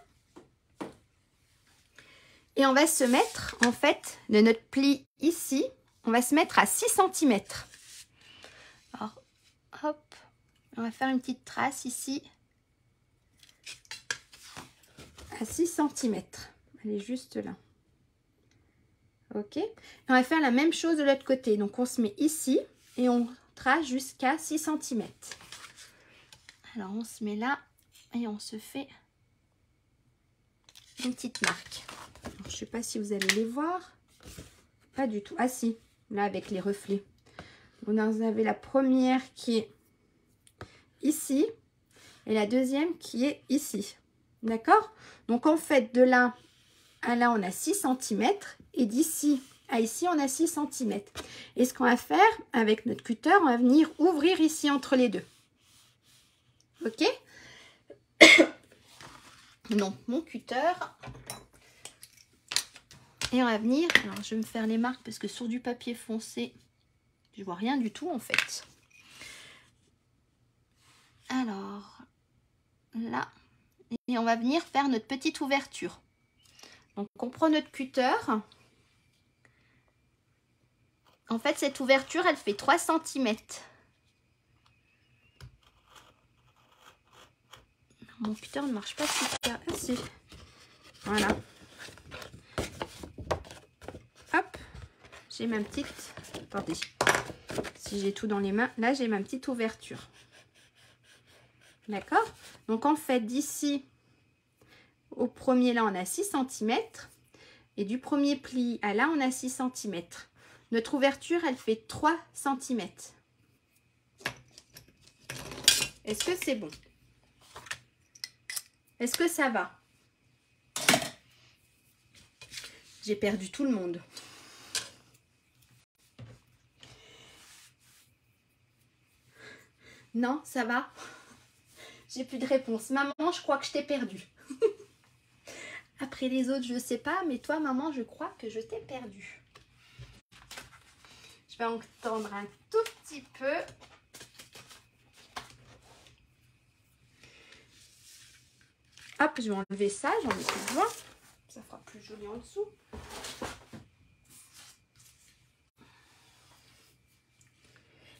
Speaker 1: Et on va se mettre, en fait, de notre pli ici, on va se mettre à 6 cm. Alors, hop, on va faire une petite trace ici. À 6 cm. Elle est juste là. Ok. Et on va faire la même chose de l'autre côté. Donc, on se met ici et on trace jusqu'à 6 cm. Alors, on se met là et on se fait une petite marque. Alors, je ne sais pas si vous allez les voir. Pas du tout. Ah si, là avec les reflets. Vous avez la première qui est ici et la deuxième qui est ici. D'accord? Donc, en fait, de là à là, on a 6 cm et d'ici à ici, on a 6 cm. Et ce qu'on va faire avec notre cutter, on va venir ouvrir ici entre les deux. Ok? Donc, mon cutter, Et on va venir, alors je vais me faire les marques parce que sur du papier foncé, je vois rien du tout en fait. Alors, là, et on va venir faire notre petite ouverture. Donc on prend notre cutter. En fait, cette ouverture, elle fait 3 cm. Mon cutter ne marche pas super. Ah, si. Voilà. Hop. J'ai ma petite... Attendez. Si j'ai tout dans les mains. Là, j'ai ma petite ouverture. D'accord? Donc, en fait, d'ici au premier, là, on a 6 cm. Et du premier pli à là, on a 6 cm. Notre ouverture, elle fait 3 cm. Est-ce que c'est bon? Est-ce que ça va? J'ai perdu tout le monde. Non, ça va? J'ai plus de réponse. Maman, je crois que je t'ai perdu. Après les autres, je ne sais pas, mais toi, maman, je crois que je t'ai perdu. Je vais entendre un tout petit peu. Hop, je vais enlever ça, j'en ai plus besoin. Ça fera plus joli en dessous.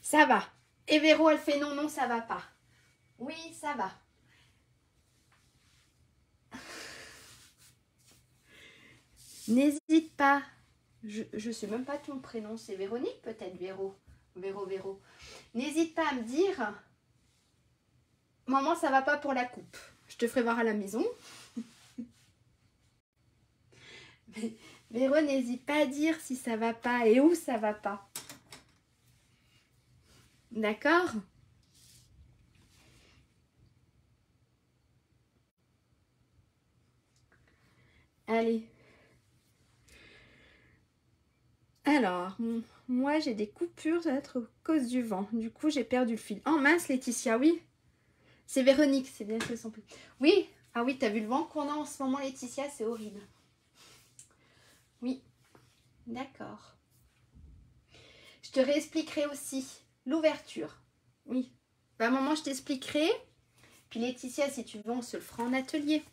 Speaker 1: Ça va. Et Véro, elle fait non, non, ça va pas. Oui, ça va. N'hésite pas. Je sais même pas ton prénom, c'est Véronique peut-être, Véro. Véro. N'hésite pas à me dire, maman, ça va pas pour la coupe. Je te ferai voir à la maison. Véro, n'hésite pas à dire si ça va pas et où ça va pas. D'accord? Allez. Alors, moi j'ai des coupures, ça va être à cause du vent. Du coup, j'ai perdu le fil. Oh mince, Laetitia, oui. C'est Véronique, c'est bien que son plus. Oui, ah oui, t'as vu le vent qu'on a en ce moment, Laetitia, c'est horrible. Oui, d'accord. Je te réexpliquerai aussi l'ouverture. Oui, à un moment, je t'expliquerai. Puis Laetitia, si tu veux, on se le fera en atelier.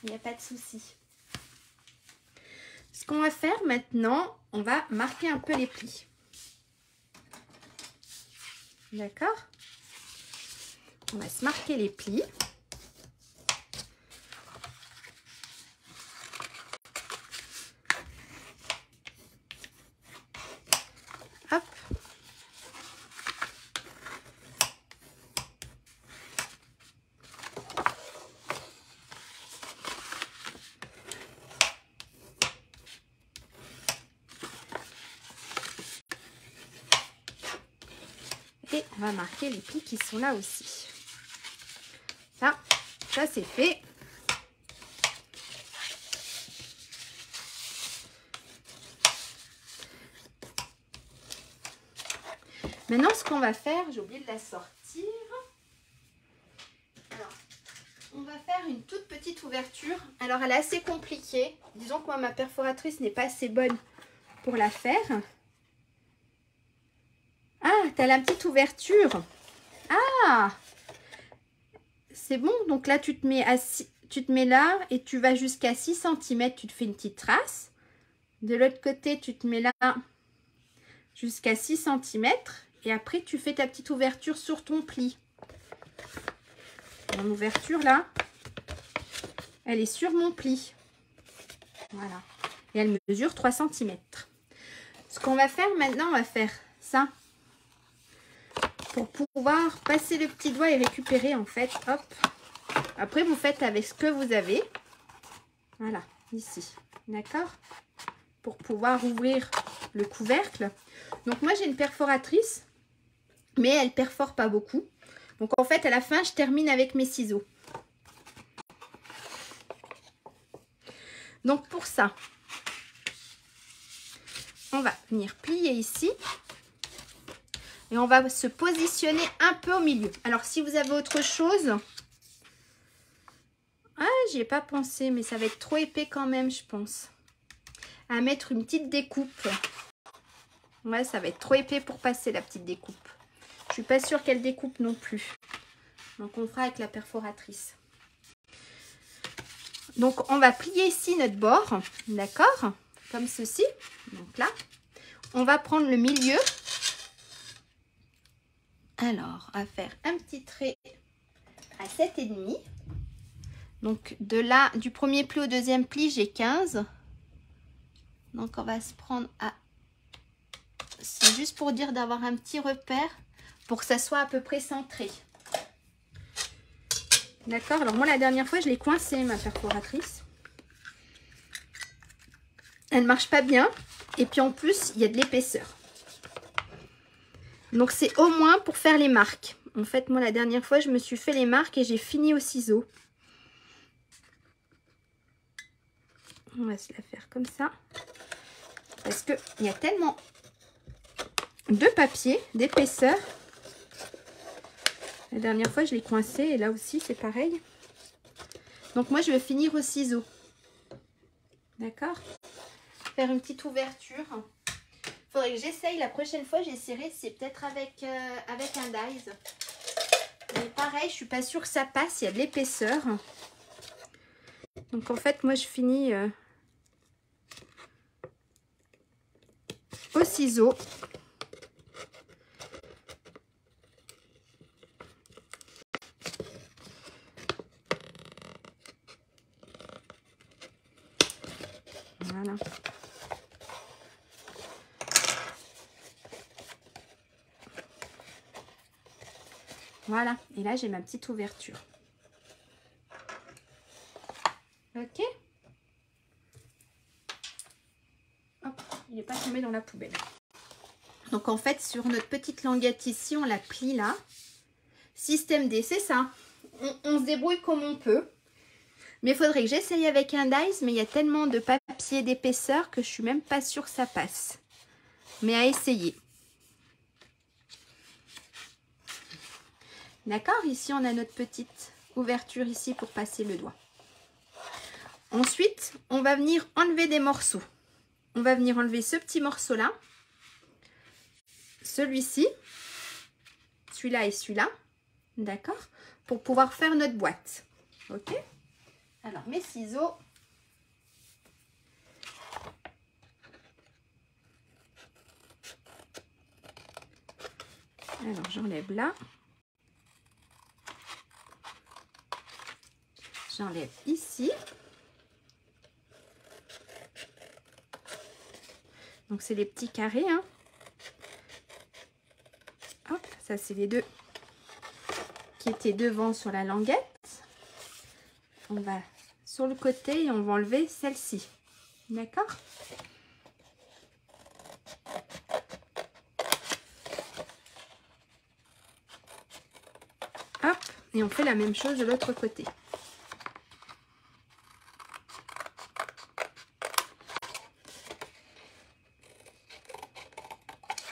Speaker 1: Il n'y a pas de souci. Ce qu'on va faire maintenant, on va marquer un peu les plis. D'accord? On va se marquer les plis. Hop. Et on va marquer les plis qui sont là aussi. Ça c'est fait. Maintenant, ce qu'on va faire, j'ai oublié de la sortir. Alors, on va faire une toute petite ouverture. Alors, elle est assez compliquée. Disons que moi, ma perforatrice n'est pas assez bonne pour la faire. Ah, tu as la petite ouverture. Ah, c'est bon. Donc là, tu te mets là et tu vas jusqu'à 6 cm. Tu te fais une petite trace. De l'autre côté, tu te mets là jusqu'à 6 cm. Et après, tu fais ta petite ouverture sur ton pli. Mon ouverture, là, elle est sur mon pli. Voilà. Et elle mesure 3 cm. Ce qu'on va faire maintenant, on va faire ça. Pour pouvoir passer le petit doigt et récupérer, en fait. Hop. Après, vous faites avec ce que vous avez. Voilà, ici. D'accord? Pour pouvoir ouvrir le couvercle. Donc, moi, j'ai une perforatrice. Mais elle ne perfore pas beaucoup. Donc, en fait, à la fin, je termine avec mes ciseaux. Donc, pour ça, on va venir plier ici. Et on va se positionner un peu au milieu. Alors, si vous avez autre chose... Ah, j'y ai pas pensé, mais ça va être trop épais quand même, je pense. à mettre une petite découpe. Ouais, ça va être trop épais pour passer la petite découpe. Je suis pas sûre qu'elle découpe non plus. Donc on fera avec la perforatrice. Donc on va plier ici notre bord, d'accord, comme ceci. Donc là, on va prendre le milieu. Alors, on va faire un petit trait à 7,5. Donc de là, du premier pli au deuxième pli, j'ai 15. Donc on va se prendre à... C'est juste pour dire d'avoir un petit repère pour que ça soit à peu près centré. D'accord, alors moi la dernière fois je l'ai coincée ma perforatrice. Elle marche pas bien et puis en plus il y a de l'épaisseur. Donc c'est au moins pour faire les marques. En fait moi la dernière fois je me suis fait les marques et j'ai fini au ciseau. On va se la faire comme ça. Parce qu'il y a tellement de papier, d'épaisseur. La dernière fois je l'ai coincé et là aussi c'est pareil. Donc moi je vais finir au ciseau. D'accord? Faire une petite ouverture. Faudrait que j'essaye la prochaine fois, j'essaierai, c'est peut-être avec un dies. Mais pareil, je suis pas sûre que ça passe, il y a de l'épaisseur. Donc en fait, moi je finis au ciseau. Voilà. Voilà, et là j'ai ma petite ouverture. Ok. Hop, il n'est pas tombé dans la poubelle. Donc en fait, sur notre petite languette ici, on la plie là. Système D, c'est ça. On se débrouille comme on peut. Mais il faudrait que j'essaye avec un dies, mais il y a tellement de papier d'épaisseur que je suis même pas sûre que ça passe. Mais à essayer. D'accord, ici on a notre petite ouverture ici pour passer le doigt. Ensuite, on va venir enlever des morceaux. On va venir enlever ce petit morceau là, celui-ci, celui-là et celui-là, d'accord, pour pouvoir faire notre boîte. Ok. Alors mes ciseaux. Alors j'enlève là. J'enlève ici. Donc c'est les petits carrés. Hein. Hop, ça c'est les deux qui étaient devant sur la languette. On va sur le côté et on va enlever celle-ci. D'accord? Hop, et on fait la même chose de l'autre côté.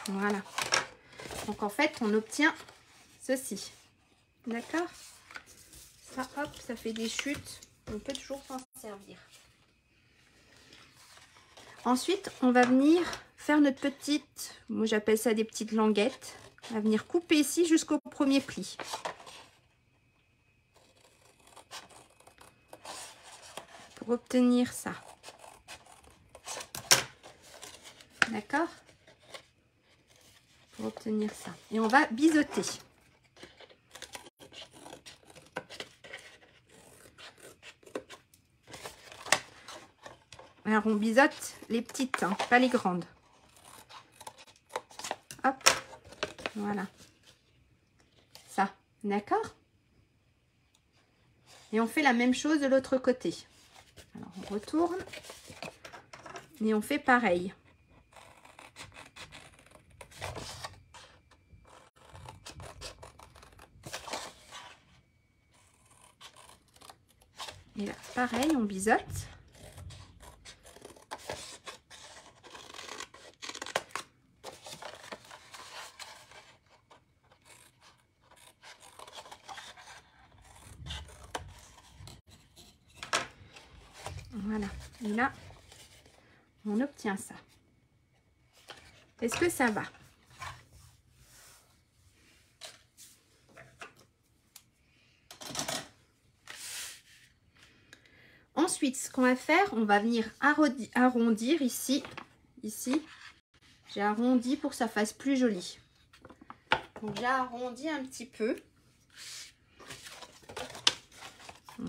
Speaker 1: Voilà. Donc en fait, on obtient ceci. D'accord? Ça, hop, ça fait des chutes. On peut toujours s'en servir. Ensuite, on va venir faire notre petite, moi j'appelle ça des petites languettes. On va venir couper ici jusqu'au premier pli. Pour obtenir ça. D'accord? Pour obtenir ça. Et on va biseauter. Alors on biseaute les petites, hein, pas les grandes. Hop, voilà. Ça, d'accord? Et on fait la même chose de l'autre côté. Alors on retourne et on fait pareil. Et là, pareil, on biseaute. Voilà. Et là, On obtient ça. Est-ce que ça va? Ensuite, ce qu'on va faire, on va venir arrondir ici. Ici, j'ai arrondi pour que ça fasse plus joli. Donc, j'ai arrondi un petit peu.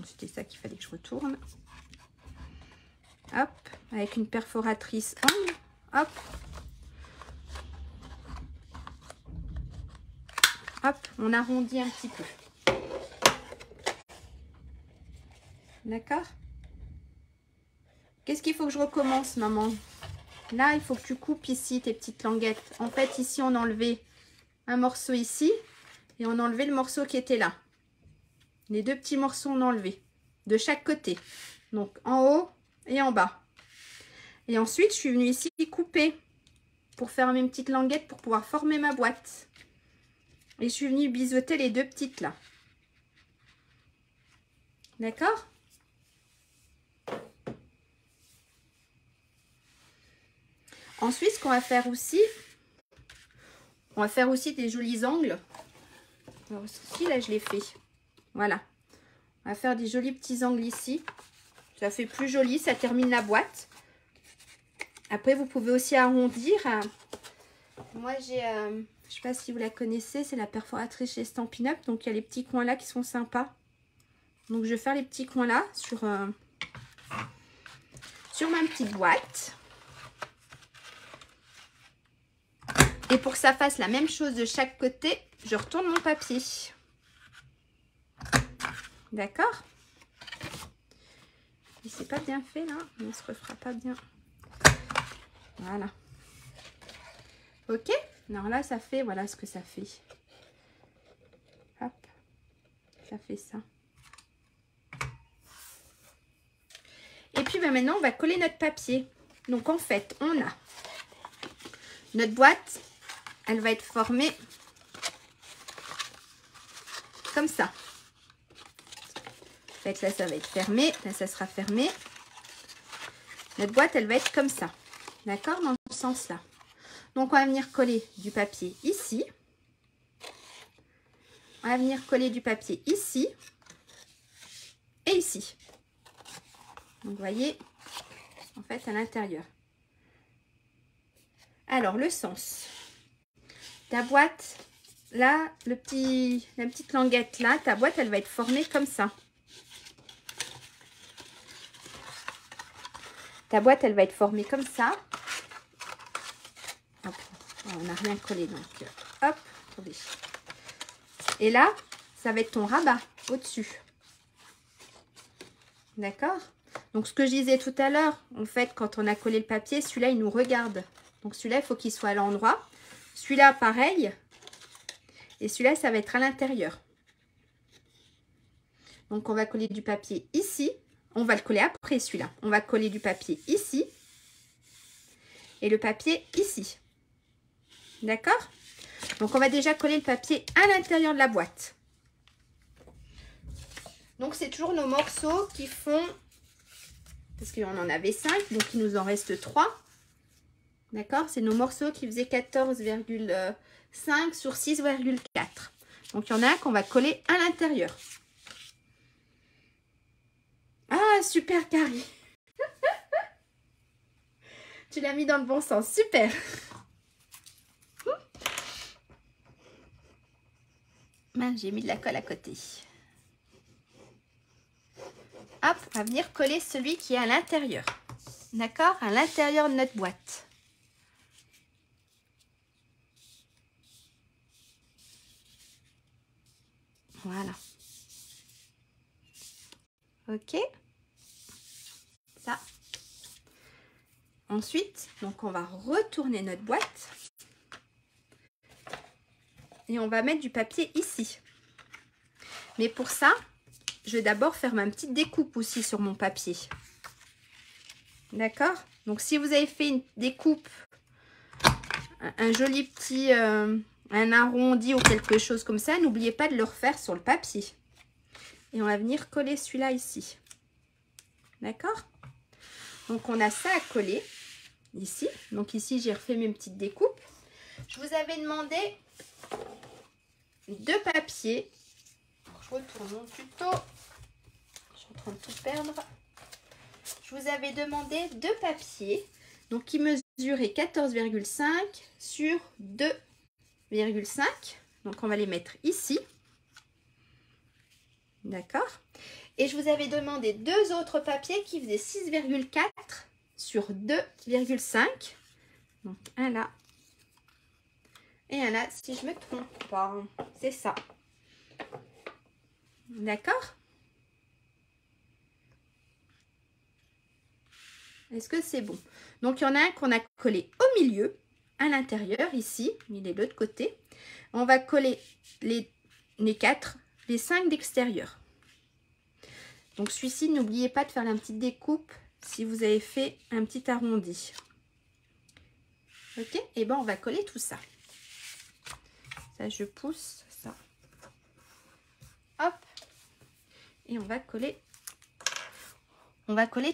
Speaker 1: C'était ça qu'il fallait que je retourne. Hop, avec une perforatrice angle. Hop. Hop, on arrondit un petit peu. D'accord? Qu'est-ce qu'il faut que je recommence, maman? Là, il faut que tu coupes ici tes petites languettes. En fait, ici, on a enlevé un morceau ici. Et on a enlevé le morceau qui était là. Les deux petits morceaux, on a enlevé. De chaque côté. Donc, en haut et en bas. Et ensuite, je suis venue ici couper. Pour faire mes petites languettes pour pouvoir former ma boîte. Et je suis venue biseauter les deux petites là. D'accord? Ensuite, ce qu'on va faire aussi, on va faire aussi des jolis angles. Alors, ici, là, je l'ai fait. Voilà. On va faire des jolis petits angles ici. Ça fait plus joli, ça termine la boîte. Après, vous pouvez aussi arrondir. Moi, j'ai, je ne sais pas si vous la connaissez, c'est la perforatrice chez Stampin' Up. Donc, il y a les petits coins là qui sont sympas. Donc, je vais faire les petits coins là sur ma petite boîte. Et pour que ça fasse la même chose de chaque côté, je retourne mon papier. D'accord? Et c'est pas bien fait là, on ne se refera pas bien. Voilà. Ok? Alors là, ça fait, voilà ce que ça fait. Hop. Ça fait ça. Et puis ben, maintenant, on va coller notre papier. Donc en fait, on a notre boîte. Elle va être formée comme ça. En fait, là, ça va être fermé. Là, ça sera fermé. Notre boîte, elle va être comme ça. D'accord? Dans ce sens-là. Donc, on va venir coller du papier ici. On va venir coller du papier ici. Et ici. Donc, vous voyez, en fait, à l'intérieur. Alors, le sens. Ta boîte, là, la petite languette là, ta boîte, elle va être formée comme ça. Ta boîte, elle va être formée comme ça. Hop, on n'a rien collé, donc hop, attendez. Et là, ça va être ton rabat au-dessus. D'accord? Donc, ce que je disais tout à l'heure, en fait, quand on a collé le papier, celui-là, il nous regarde. Donc, celui-là, il faut qu'il soit à l'endroit. Celui-là, pareil. Et celui-là, ça va être à l'intérieur. Donc, on va coller du papier ici. On va le coller après celui-là. On va coller du papier ici. Et le papier ici. D'accord? Donc, on va déjà coller le papier à l'intérieur de la boîte. Donc, c'est toujours nos morceaux qui font... Parce qu'on en avait 5, donc il nous en reste 3. D'accord? C'est nos morceaux qui faisaient 14,5 sur 6,4. Donc, il y en a un qu'on va coller à l'intérieur. Ah, super, Carrie. Tu l'as mis dans le bon sens. Super. J'ai mis de la colle à côté. Hop, on va venir coller celui qui est à l'intérieur. D'accord? À l'intérieur de notre boîte. Voilà. Ok. Ça. Ensuite, donc on va retourner notre boîte. Et on va mettre du papier ici. Mais pour ça, je vais d'abord faire ma petite découpe aussi sur mon papier. D'accord? Donc, si vous avez fait une découpe, un joli petit, un arrondi ou quelque chose comme ça, n'oubliez pas de le refaire sur le papier. Et on va venir coller celui-là ici. D'accord? Donc, on a ça à coller. ici. Donc ici, j'ai refait mes petites découpes. Je vous avais demandé 2 papiers. Alors, je retourne mon tuto. Je suis en train de tout perdre. Je vous avais demandé 2 papiers. Donc, qui mesuraient 14,5 sur 2,5. Donc, on va les mettre ici. D'accord. Et je vous avais demandé 2 autres papiers qui faisaient 6,4 sur 2,5. Donc, un là. Et un là, si je me trompe pas. C'est ça. D'accord? Est-ce que c'est bon? Donc, il y en a un qu'on a collé au milieu, à l'intérieur, ici. Il est de l'autre côté. On va coller les 4, les 5 d'extérieur. Donc, celui-ci, n'oubliez pas de faire la petite découpe si vous avez fait un petit arrondi. Ok? Et bien, on va coller tout ça. Ça, je pousse ça. Hop. Et on va coller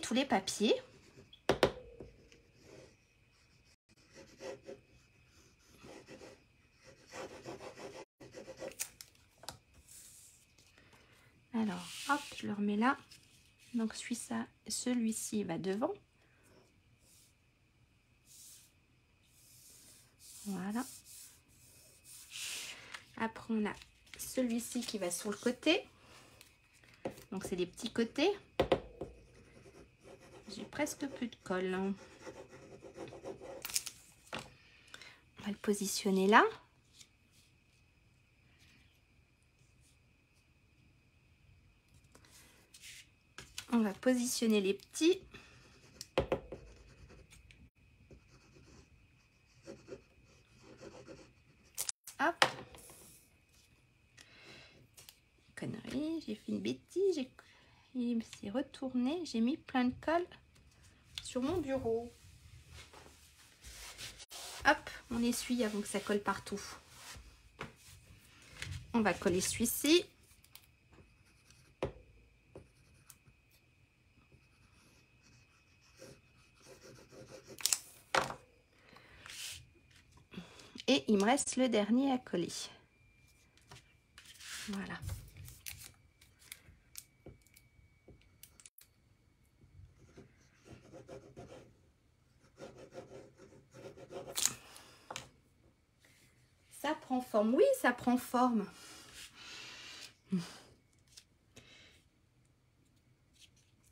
Speaker 1: tous les papiers. Alors, hop, je le remets là. Donc, celui-ci va devant. Voilà. Après, on a celui-ci qui va sur le côté. Donc, c'est des petits côtés. J'ai presque plus de colle. On va le positionner là. On va positionner les petits. Hop. Connerie, j'ai fait une bêtise. Il s'est retourné. J'ai mis plein de colle sur mon bureau. Hop, on essuie avant que ça colle partout. On va coller celui-ci. Et il me reste le dernier à coller. Voilà. Ça prend forme. Oui, ça prend forme.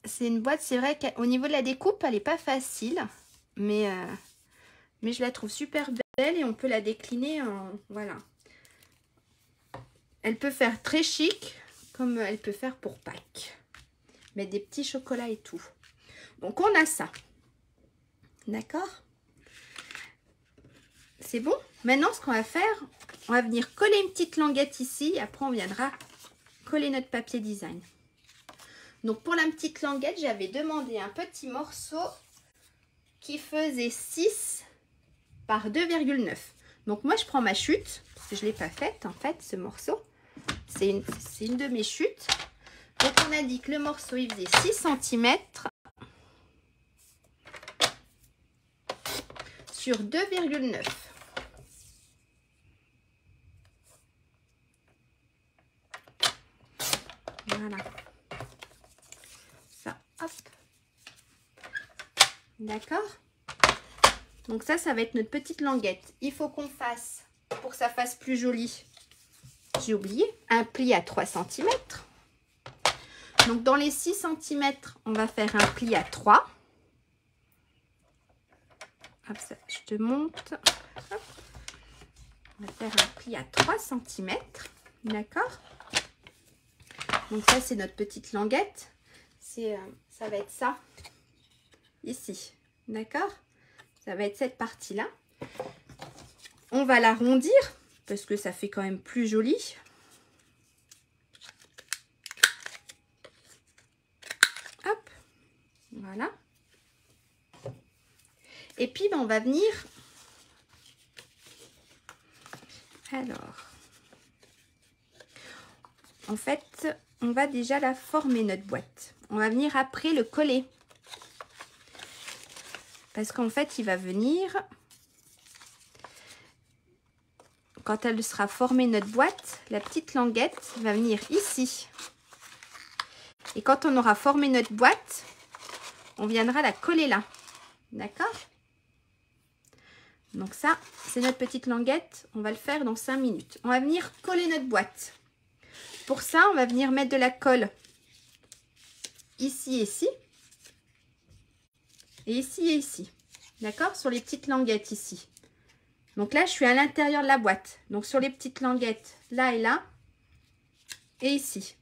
Speaker 1: C'est une boîte, c'est vrai qu'au niveau de la découpe, elle n'est pas facile. Mais je la trouve super belle et on peut la décliner en... Voilà. Elle peut faire très chic, comme elle peut faire pour Pâques. Mettre des petits chocolats et tout. Donc, on a ça. D'accord? C'est bon? Maintenant, ce qu'on va faire, on va venir coller une petite languette ici. Et après, on viendra coller notre papier design. Donc, pour la petite languette, j'avais demandé un petit morceau qui faisait 6 par 2,9. Donc, moi, je prends ma chute. Parce que je ne l'ai pas faite, en fait, ce morceau. C'est une de mes chutes. Donc, on a dit que le morceau, il faisait 6 cm sur 2,9. Voilà. Ça, hop. D'accord? Donc ça va être notre petite languette. Il faut qu'on fasse, pour que ça fasse plus joli, j'ai oublié, un pli à 3 cm. Donc dans les 6 cm, on va faire un pli à 3. Hop, ça, je te monte. Hop. On va faire un pli à 3 cm. D'accord? Donc ça, c'est notre petite languette. Ça va être ça, ici. D'accord? Ça va être cette partie-là. On va l'arrondir, parce que ça fait quand même plus joli. Hop, voilà. Et puis, ben, on va venir... Alors, en fait, on va déjà la former, notre boîte. On va venir après le coller. Parce qu'en fait, il va venir, quand elle sera formée notre boîte, la petite languette va venir ici. Et quand on aura formé notre boîte, on viendra la coller là. D'accord? Donc ça, c'est notre petite languette. On va le faire dans 5 minutes. On va venir coller notre boîte. Pour ça, on va venir mettre de la colle ici et ici. Et ici et ici. D'accord? Sur les petites languettes ici. Donc là, je suis à l'intérieur de la boîte. Donc sur les petites languettes, là et là. Et ici.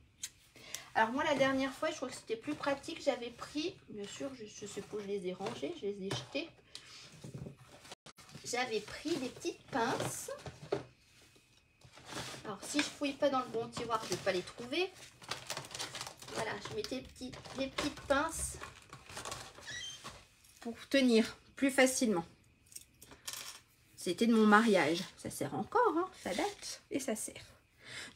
Speaker 1: Alors moi, la dernière fois, je crois que c'était plus pratique. J'avais pris, bien sûr, je sais pas où je les ai rangés. Je les ai jetés. J'avais pris des petites pinces. Alors, si je fouille pas dans le bon tiroir, je ne vais pas les trouver. Voilà, je mettais les petites pinces pour tenir plus facilement. C'était de mon mariage. Ça sert encore, hein, ça date et ça sert.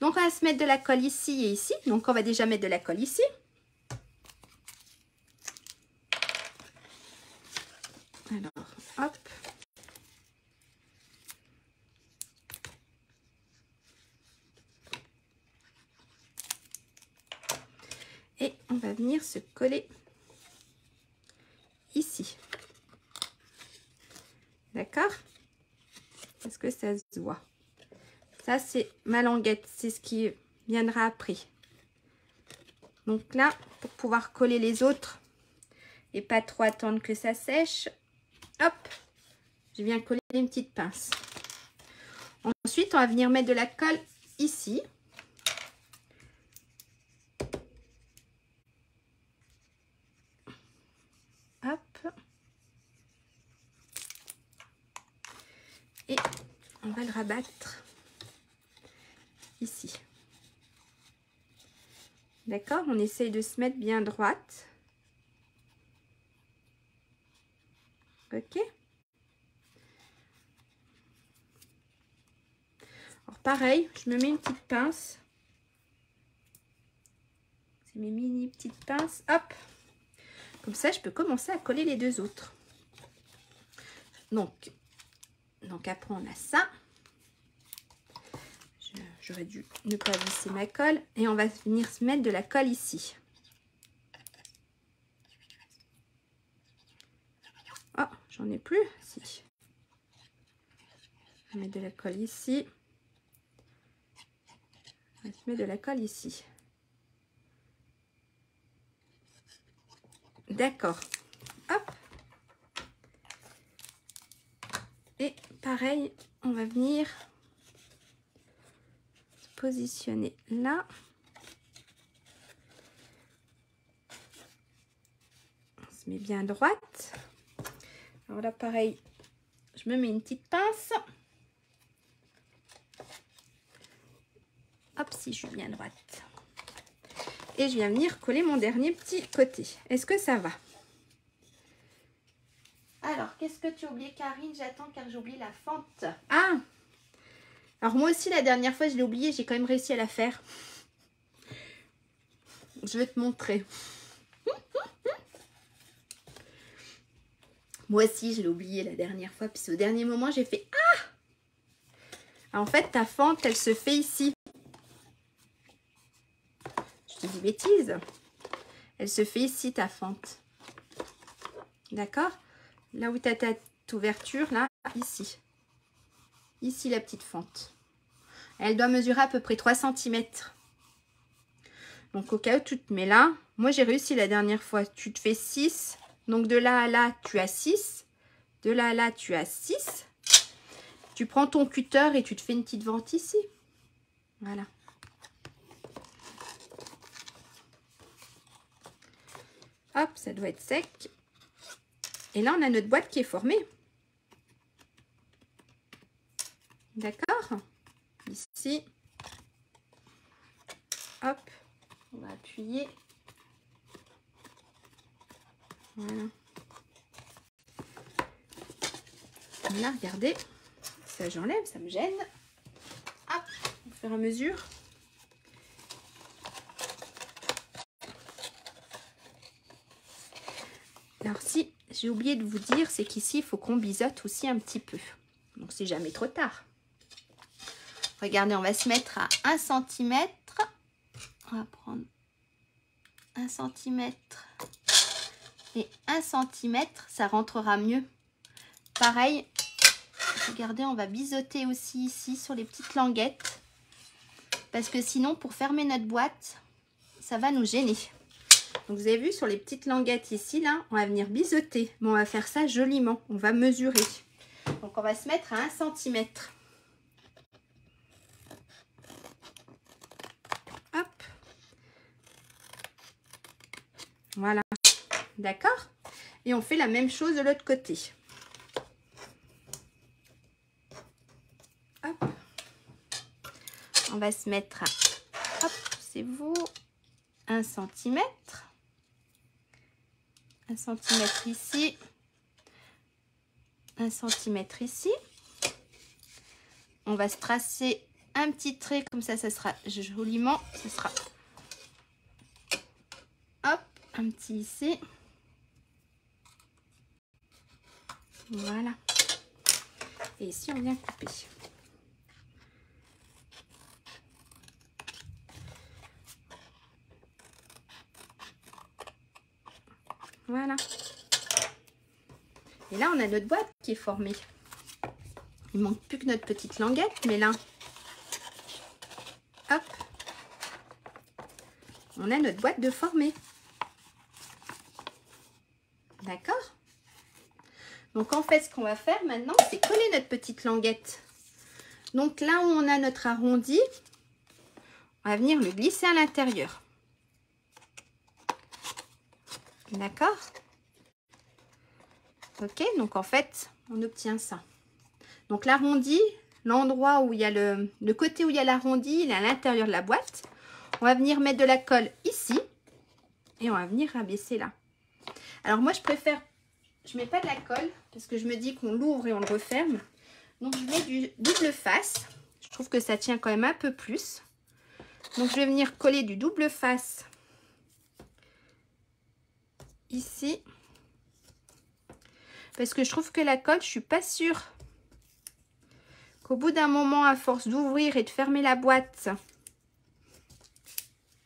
Speaker 1: Donc, on va se mettre de la colle ici et ici. Donc, on va déjà mettre de la colle ici. Alors, hop. Et on va venir se coller ici. D'accord? Est-ce que ça se voit? Ça, c'est ma languette. C'est ce qui viendra après. Donc là, pour pouvoir coller les autres et pas trop attendre que ça sèche, hop, je viens coller une petite pince. Ensuite, on va venir mettre de la colle ici. Hop. Et on va le rabattre ici. D'accord? On essaye de se mettre bien droite. Ok? Alors pareil, je me mets une petite pince. C'est mes mini petites pinces. Hop! Comme ça, je peux commencer à coller les deux autres. Donc après, on a ça. J'aurais dû ne pas visser ma colle. Et on va venir se mettre de la colle ici. Oh, j'en ai plus. Si. On va mettre de la colle ici. On va se mettre de la colle ici. D'accord. Hop. Et pareil, on va venir se positionner là. On se met bien droite. Alors là, pareil, je me mets une petite pince. Hop, si je suis bien droite. Et je viens venir coller mon dernier petit côté. Est-ce que ça va? Alors, qu'est-ce que tu as oublié, Karine? J'attends car j'ai oublié la fente. Ah! Alors, moi aussi, la dernière fois, je l'ai oublié. J'ai quand même réussi à la faire. Je vais te montrer. Moi aussi, je l'ai oublié la dernière fois. Puis au dernier moment, j'ai fait « Ah !» En fait, ta fente, elle se fait ici. Je te dis bêtise. Elle se fait ici, ta fente. D'accord? Là où tu as ta ouverture, là, ici. Ici, la petite fente. Elle doit mesurer à peu près 3 cm. Donc, au cas où tu te mets là, moi, j'ai réussi la dernière fois. Tu te fais 6. Donc, de là à là, tu as 6. De là à là, tu as 6. Tu prends ton cutter et tu te fais une petite vente ici. Voilà. Hop, ça doit être sec. Et là, on a notre boîte qui est formée. D'accord? Ici. Hop. On va appuyer. Voilà. Là, regardez. Ça, j'enlève, ça me gêne. Hop, au fur et à mesure. Alors si j'ai oublié de vous dire, c'est qu'ici il faut qu'on biseaute aussi un petit peu. Donc c'est jamais trop tard. Regardez, on va se mettre à 1 cm. On va prendre 1 cm et 1 cm, ça rentrera mieux. Pareil, regardez, on va biseauter aussi ici sur les petites languettes. Parce que sinon, pour fermer notre boîte, ça va nous gêner. Donc vous avez vu sur les petites languettes ici, là, on va venir biseauter. Mais on va faire ça joliment, on va mesurer. Donc on va se mettre à 1 cm. Hop. Voilà. D'accord? Et on fait la même chose de l'autre côté. Hop. On va se mettre à, hop, c'est vous, 1 cm. 1 cm ici. 1 cm ici. On va se tracer un petit trait comme ça sera joliment. Ce sera, hop, un petit ici. Voilà. Et ici, on vient couper. Voilà. Et là, on a notre boîte qui est formée. Il manque plus que notre petite languette, mais là, hop, on a notre boîte de formée. D'accord? Donc en fait, ce qu'on va faire maintenant, c'est coller notre petite languette. Donc là où on a notre arrondi, on va venir le glisser à l'intérieur. D'accord? Ok, donc en fait, on obtient ça. Donc l'arrondi, l'endroit où il y a le côté où il y a l'arrondi, il est à l'intérieur de la boîte. On va venir mettre de la colle ici et on va venir abaisser là. Alors moi, je préfère, je mets pas de la colle parce que je me dis qu'on l'ouvre et on le referme. Donc je mets du double face. Je trouve que ça tient quand même un peu plus. Donc je vais venir coller du double face ici. Parce que je trouve que la colle, je suis pas sûre qu'au bout d'un moment, à force d'ouvrir et de fermer la boîte,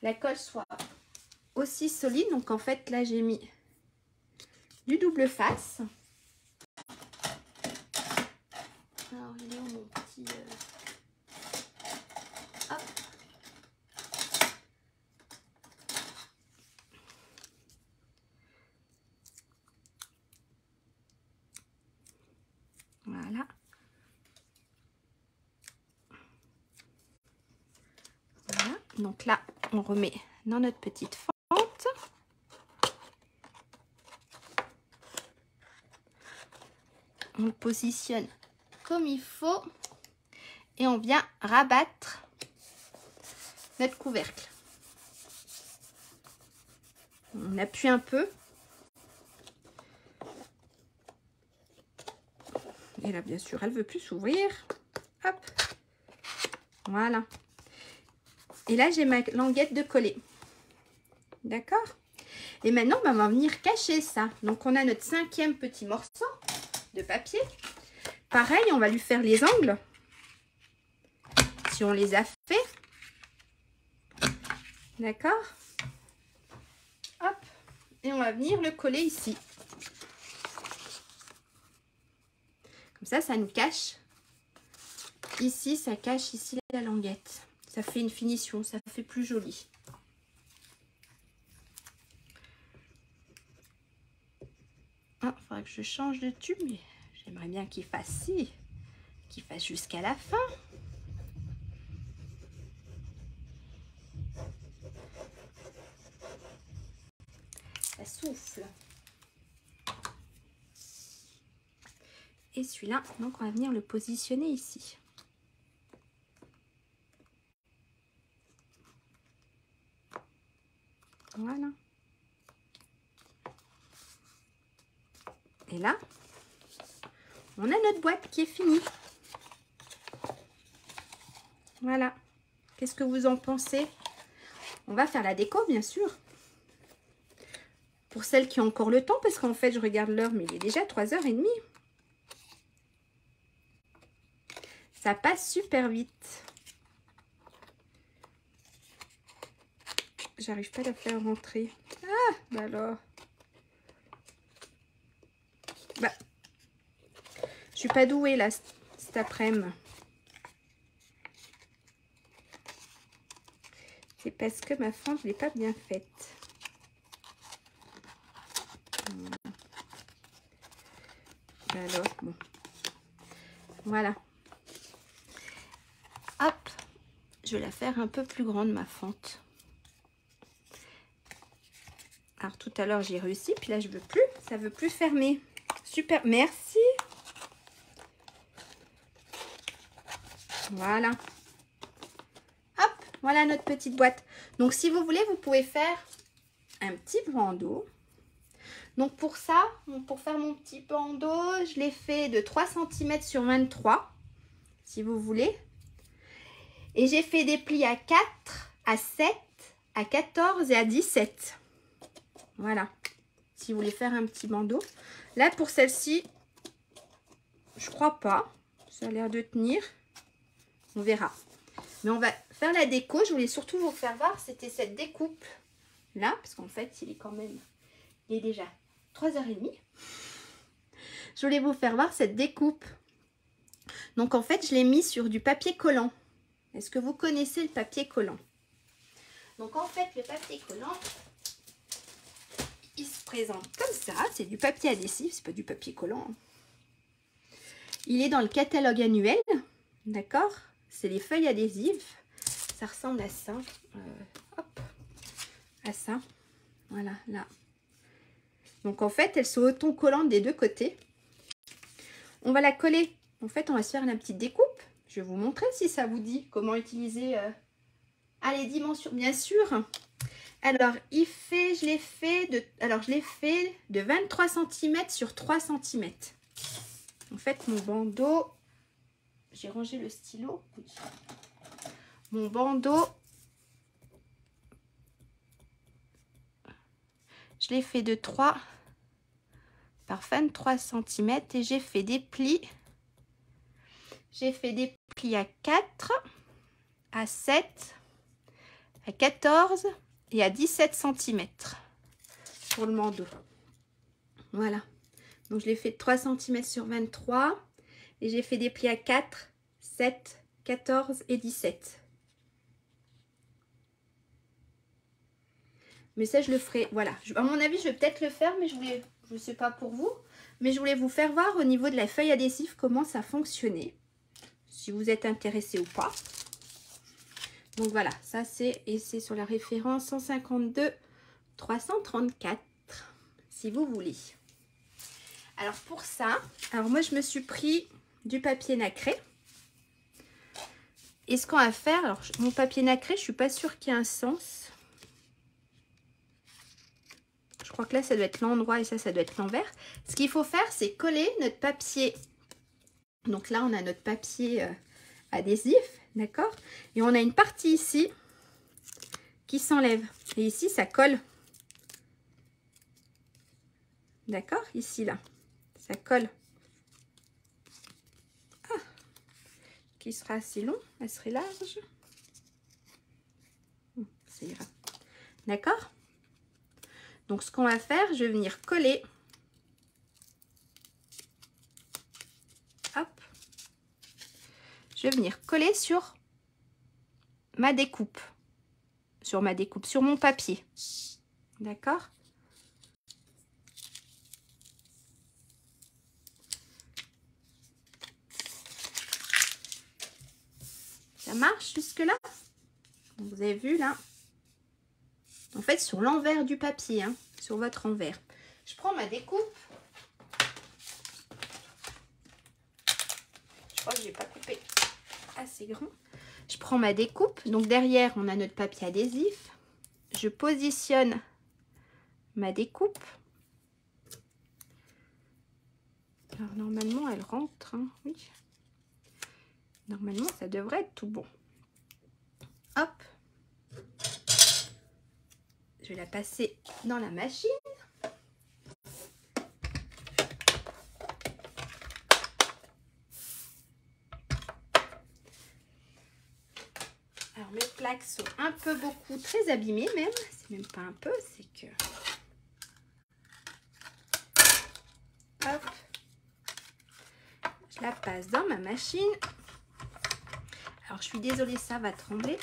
Speaker 1: la colle soit aussi solide. Donc en fait, là, j'ai mis du double face. Alors, il est où mon petit... Hop. Voilà. Voilà. Donc là, on remet dans notre petite fente. On le positionne comme il faut. Et on vient rabattre notre couvercle. On appuie un peu. Et là, bien sûr, elle ne veut plus s'ouvrir. Hop. Voilà. Et là, j'ai ma languette de coller. D'accord? Et maintenant, on va venir cacher ça. Donc, on a notre 5e petit morceau de papier. Pareil, on va lui faire les angles. Si on les a fait. D'accord? Hop. Et on va venir le coller ici. Comme ça nous cache. Ici, ça cache ici la languette. Ça fait une finition, ça fait plus joli. Ah, il faudrait que je change de tube, mais j'aimerais bien qu'il fasse qu'il fasse jusqu'à la fin. Ça souffle. Et celui-là, donc on va venir le positionner ici. Voilà. Et là, on a notre boîte qui est finie. Voilà. Qu'est-ce que vous en pensez? On va faire la déco, bien sûr. Pour celles qui ont encore le temps, parce qu'en fait, je regarde l'heure, mais il est déjà 3h30. Ça passe super vite. J'arrive pas à la faire rentrer. Ah, bah alors. Bah, je suis pas douée là cet après-midi. C'est parce que ma fente, je l'ai pas bien faite. Alors, bon. Voilà. Hop. Je vais la faire un peu plus grande, ma fente. Alors, tout à l'heure, j'ai réussi. Puis là, je veux plus. Ça veut plus fermer. Super. Merci. Voilà. Hop. Voilà notre petite boîte. Donc, si vous voulez, vous pouvez faire un petit bandeau. Donc pour ça, pour faire mon petit bandeau, je l'ai fait de 3 cm sur 23, si vous voulez. Et j'ai fait des plis à 4, à 7, à 14 et à 17. Voilà, si vous voulez faire un petit bandeau. Là, pour celle-ci, je crois pas. Ça a l'air de tenir. On verra. Mais on va faire la déco. Je voulais surtout vous faire voir, c'était cette découpe là, parce qu'en fait, il est quand même, il est déjà 3h30. Je voulais vous faire voir cette découpe. Donc en fait, je l'ai mis sur du papier collant. Est-ce que vous connaissez le papier collant? Donc en fait, le papier collant, il se présente comme ça. C'est du papier adhésif, c'est pas du papier collant. Il est dans le catalogue annuel, d'accord? C'est les feuilles adhésives. Ça ressemble à ça. Hop, à ça. Voilà, là. Donc en fait, elles sont autocollantes des deux côtés. On va la coller. En fait, on va se faire une petite découpe. Je vais vous montrer si ça vous dit comment utiliser les dimensions, bien sûr. Alors, je l'ai fait de 23 cm sur 3 cm. En fait, mon bandeau, j'ai rangé le stylo. Oui. Mon bandeau, je l'ai fait de 3 par 23 cm et j'ai fait des plis. J'ai fait des plis à 4, à 7, à 14 et à 17 cm pour le bandeau. Voilà. Donc, je l'ai fait de 3 cm sur 23 et j'ai fait des plis à 4, 7, 14 et 17. Mais ça, je le ferai. Voilà. À mon avis, je vais peut-être le faire, mais je ne sais pas pour vous. Mais je voulais vous faire voir au niveau de la feuille adhésive comment ça fonctionnait. Si vous êtes intéressé ou pas. Donc voilà, ça c'est sur la référence 152 334 si vous voulez. Alors pour ça, moi je me suis pris du papier nacré. Et ce qu'on va faire, alors mon papier nacré, je suis pas sûre qu'il y ait un sens. Je crois que là ça doit être l'endroit et ça doit être l'envers. Ce qu'il faut faire, c'est coller notre papier. Donc là on a notre papier adhésif, d'accord? Et on a une partie ici qui s'enlève. Et ici, ça colle. D'accord? Ici, là. Ça colle. Ah, qui sera assez long. Elle serait large. Ça ira. D'accord? Donc, ce qu'on va faire, je vais venir coller. Hop. Je vais venir coller sur ma découpe. Sur mon papier. D'accord? Ça marche jusque-là? Vous avez vu là? En fait, sur l'envers du papier, hein, sur votre envers. Je prends ma découpe. Je crois que je n'ai pas coupé assez grand. Je prends ma découpe. Donc derrière, on a notre papier adhésif. Je positionne ma découpe. Alors normalement, elle rentre. Hein, oui. Normalement, ça devrait être tout bon. Hop. Je vais la passer dans la machine. plaques sont un peu beaucoup, très abîmées même. C'est même pas un peu, c'est que... Hop. Je la passe dans ma machine. Alors, je suis désolée, ça va trembler.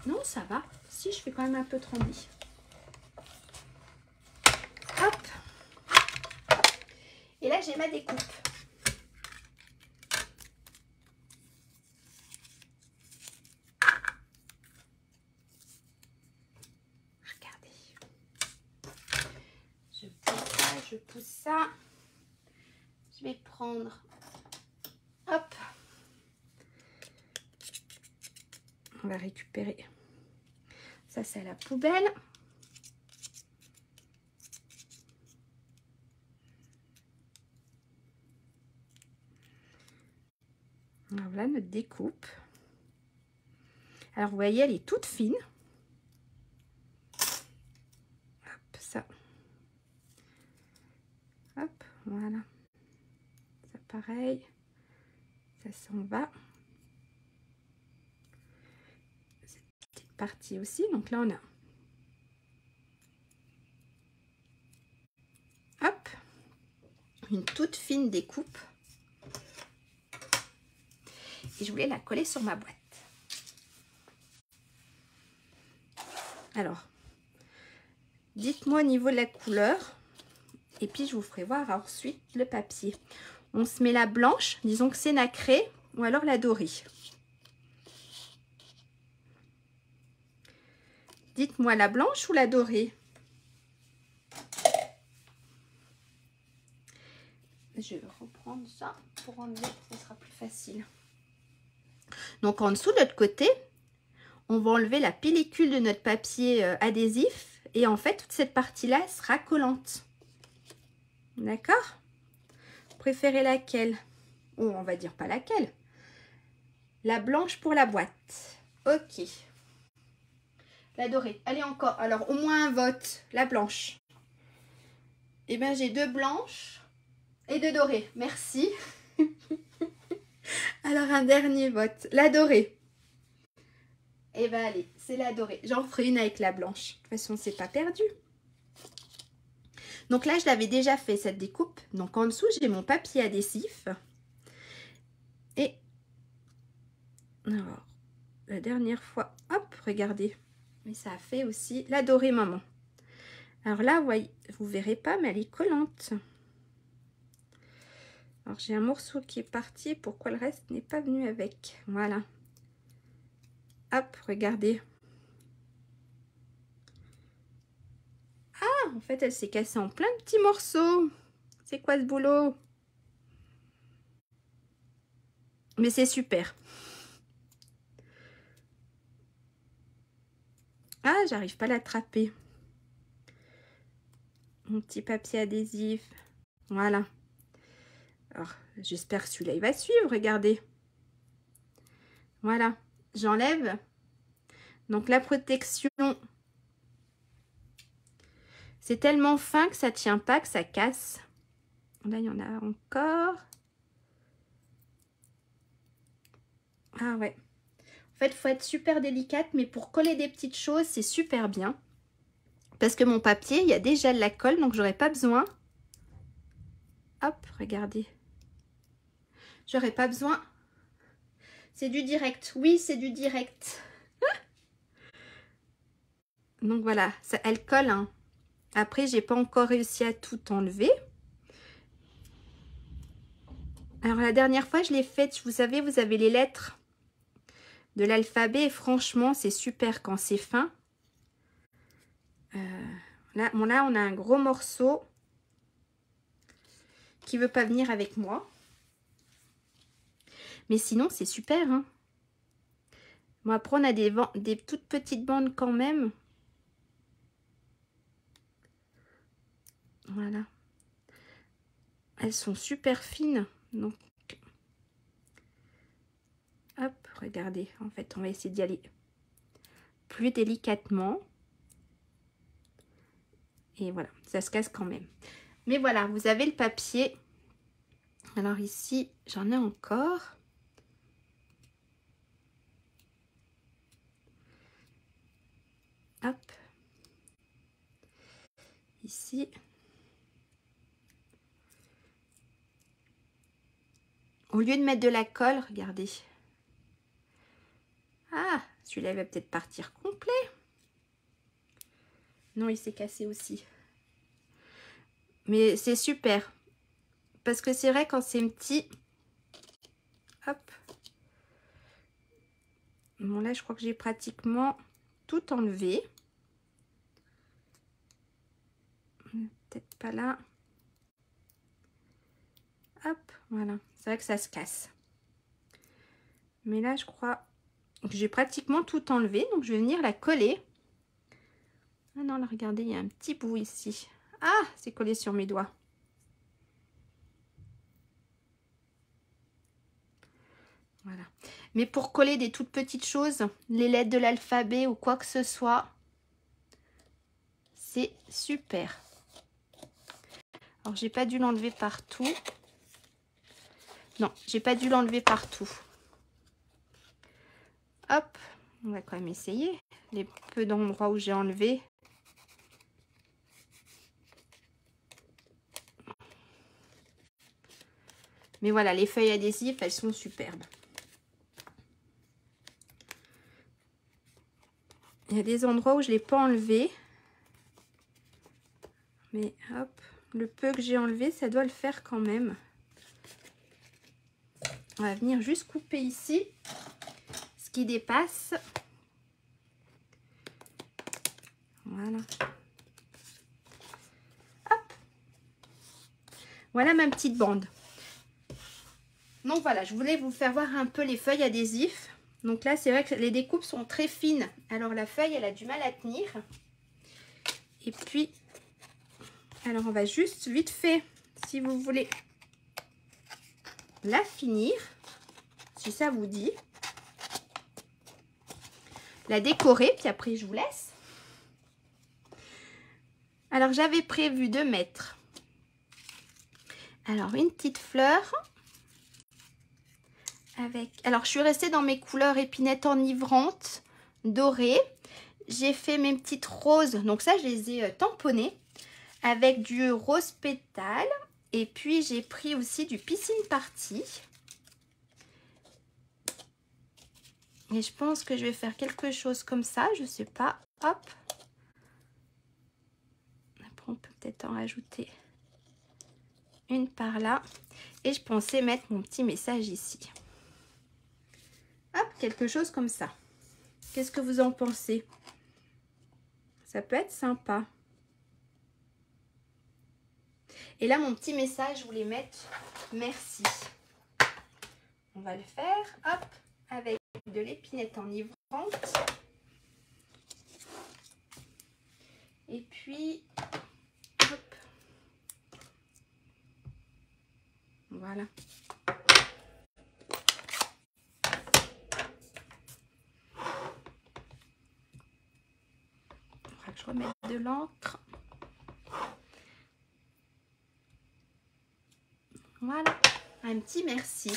Speaker 1: Non, ça va. Si, je fais quand même un peu trembler. Hop. Et là, j'ai ma découpe. Regardez. Je pousse ça, je pousse ça. Je vais prendre... Hop. On va récupérer. Ça, c'est à la poubelle. Alors, voilà notre découpe. Alors, vous voyez, elle est toute fine. Hop, ça. Hop, voilà. Ça, pareil. Ça s'en va. Cette petite partie aussi. Donc là, on a... Hop. Une toute fine découpe. Et je voulais la coller sur ma boîte. Alors, dites-moi au niveau de la couleur. Et puis, je vous ferai voir ensuite le papier. On se met la blanche, disons que c'est nacré, ou alors la dorée. Dites-moi la blanche ou la dorée? Je vais reprendre ça pour enlever, ce sera plus facile. Donc, en dessous de l'autre côté, on va enlever la pellicule de notre papier adhésif. Et en fait, toute cette partie-là sera collante. D'accord? Vous préférez laquelle? Oh, on va dire pas laquelle. La blanche pour la boîte. Ok. La dorée. Allez, encore. Alors, au moins un vote. La blanche. Eh bien, j'ai 2 blanches et 2 dorées. Merci. Alors, un dernier vote. La dorée. Eh bien, allez, c'est la dorée. J'en ferai une avec la blanche. De toute façon, c'est pas perdu. Donc là, je l'avais déjà fait, cette découpe. Donc, en dessous, j'ai mon papier adhésif. Et... Alors, la dernière fois... Hop, regardez. Mais ça a fait aussi la dorée maman. Alors là, voyez, vous verrez pas, mais elle est collante. Alors, j'ai un morceau qui est parti. Pourquoi le reste n'est pas venu avec? Voilà. Hop, regardez. Ah, en fait, elle s'est cassée en plein de petits morceaux. C'est quoi ce boulot? Mais c'est super. Ah, j'arrive pas à l'attraper. Mon petit papier adhésif. Voilà. Alors, j'espère que celui-là, il va suivre. Regardez. Voilà. J'enlève. Donc, la protection, c'est tellement fin que ça tient pas, que ça casse. Là, il y en a encore. Ah ouais. En fait, il faut être super délicate, mais pour coller des petites choses, c'est super bien. Parce que mon papier, il y a déjà de la colle, donc j'aurais pas besoin. Hop, regardez. J'aurais pas besoin. C'est du direct. Oui, c'est du direct. Donc voilà, ça, elle colle. Hein. Après, j'ai pas encore réussi à tout enlever. Alors la dernière fois, je l'ai faite. Vous savez, vous avez les lettres de l'alphabet. Et franchement, c'est super quand c'est fin. Là, on a un gros morceau qui veut pas venir avec moi. Mais sinon, c'est super. Hein. Bon, après, on a des toutes petites bandes quand même. Voilà. Elles sont super fines. Donc, hop, regardez. En fait, on va essayer d'y aller plus délicatement. Et voilà, ça se casse quand même. Mais voilà, vous avez le papier. Alors ici, j'en ai encore. Hop. Ici. Au lieu de mettre de la colle, regardez. Ah, celui-là va peut-être partir complet. Non, il s'est cassé aussi. Mais c'est super. Parce que c'est vrai, quand c'est petit... Hop. Bon, là, je crois que j'ai pratiquement tout enlevé. Peut-être pas là. Hop, voilà. C'est vrai que ça se casse. Mais là, je crois que j'ai pratiquement tout enlevé. Donc, je vais venir la coller. Ah non, là, regardez, il y a un petit bout ici. Ah, c'est collé sur mes doigts. Voilà. Mais pour coller des toutes petites choses, les lettres de l'alphabet ou quoi que ce soit, c'est super. Alors, j'ai pas dû l'enlever partout. Non, j'ai pas dû l'enlever partout. Hop, on va quand même essayer. Les peu d'endroits où j'ai enlevé. Mais voilà, les feuilles adhésives, elles sont superbes. Il y a des endroits où je ne l'ai pas enlevé. Mais hop, le peu que j'ai enlevé, ça doit le faire quand même. On va venir juste couper ici ce qui dépasse. Voilà. Hop. Voilà ma petite bande. Donc voilà, je voulais vous faire voir un peu les feuilles adhésives. Donc là, c'est vrai que les découpes sont très fines. Alors la feuille, elle a du mal à tenir. Et puis, alors on va juste vite fait, si vous voulez, la finir, si ça vous dit. La décorer, puis après je vous laisse. Alors j'avais prévu de mettre alors une petite fleur avec, alors je suis restée dans mes couleurs épinettes enivrantes dorées. J'ai fait mes petites roses, donc ça je les ai tamponnées avec du rose pétale, et puis j'ai pris aussi du piscine party. Et je pense que je vais faire quelque chose comme ça, je sais pas. Hop. Après on peut peut-être en rajouter une par là. Et je pensais mettre mon petit message ici. Hop, quelque chose comme ça. Qu'est-ce que vous en pensez? Ça peut être sympa. Et là, mon petit message, je voulais mettre merci. On va le faire, hop, avec de l'épinette enivrante. Et puis, hop. Voilà. Il faudra que je remette de l'encre. Voilà, un petit merci.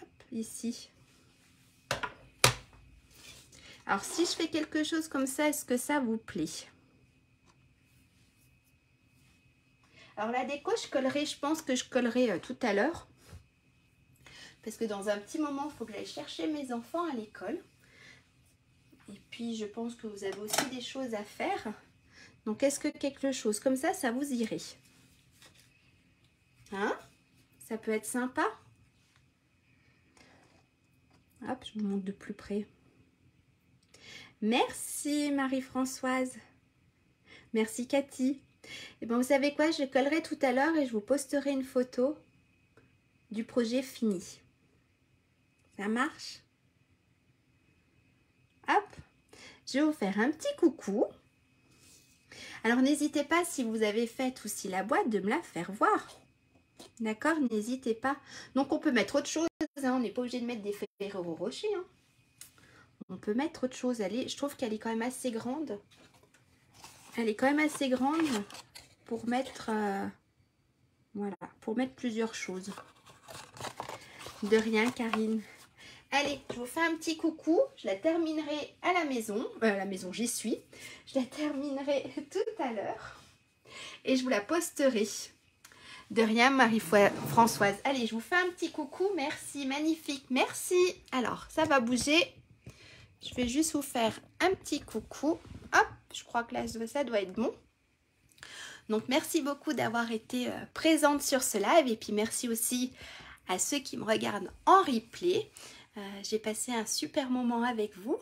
Speaker 1: Hop, ici. Alors, si je fais quelque chose comme ça, est-ce que ça vous plaît? Alors, la déco, je pense que je collerai tout à l'heure. Parce que dans un petit moment, il faut que j'aille chercher mes enfants à l'école. Et puis, je pense que vous avez aussi des choses à faire. Donc, est-ce que quelque chose comme ça vous irait? Hein? Ça peut être sympa. Hop, je vous montre de plus près. Merci Marie-Françoise. Merci Cathy. Et bien, vous savez quoi? Je collerai tout à l'heure et je vous posterai une photo du projet fini. Ça marche? Hop. Je vais vous faire un petit coucou. Alors, n'hésitez pas, si vous avez fait aussi la boîte, de me la faire voir. D'accord? N'hésitez pas. Donc, on peut mettre autre chose. Hein. On n'est pas obligé de mettre des Ferrero Rocher. Hein. On peut mettre autre chose. Je trouve qu'elle est quand même assez grande. Elle est quand même assez grande pour mettre... Voilà, pour mettre plusieurs choses. De rien, Karine. Allez, je vous fais un petit coucou. Je la terminerai à la maison. J'y suis. Je la terminerai tout à l'heure. Et je vous la posterai. De rien, Marie-Françoise. Allez, je vous fais un petit coucou. Merci, magnifique. Merci. Alors, ça va bouger. Je vais juste vous faire un petit coucou. Hop, je crois que là, ça doit être bon. Donc, merci beaucoup d'avoir été présente sur ce live. Et puis, merci aussi à ceux qui me regardent en replay. J'ai passé un super moment avec vous.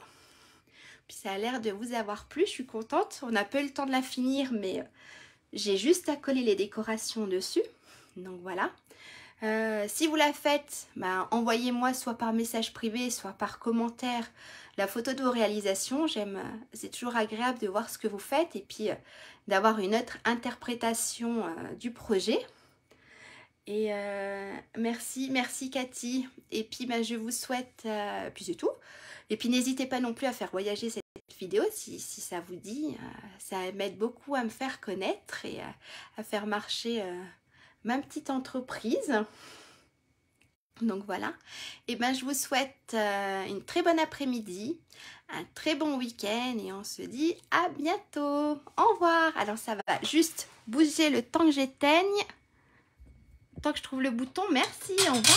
Speaker 1: Puis, ça a l'air de vous avoir plu. Je suis contente. On n'a pas eu le temps de la finir, mais j'ai juste à coller les décorations dessus. Donc, voilà. Si vous la faites, bah, envoyez-moi soit par message privé, soit par commentaire la photo de vos réalisations. C'est toujours agréable de voir ce que vous faites et puis d'avoir une autre interprétation du projet. Et merci Cathy. Et puis bah, je vous souhaite, puis c'est tout. Et puis n'hésitez pas non plus à faire voyager cette vidéo si ça vous dit. Ça m'aide beaucoup à me faire connaître et à faire marcher ma petite entreprise. Donc voilà, et ben je vous souhaite une très bonne après-midi, un très bon week-end et on se dit à bientôt. Au revoir. Alors ça va juste bouger le temps que j'éteigne, le temps que je trouve le bouton. Merci, au revoir.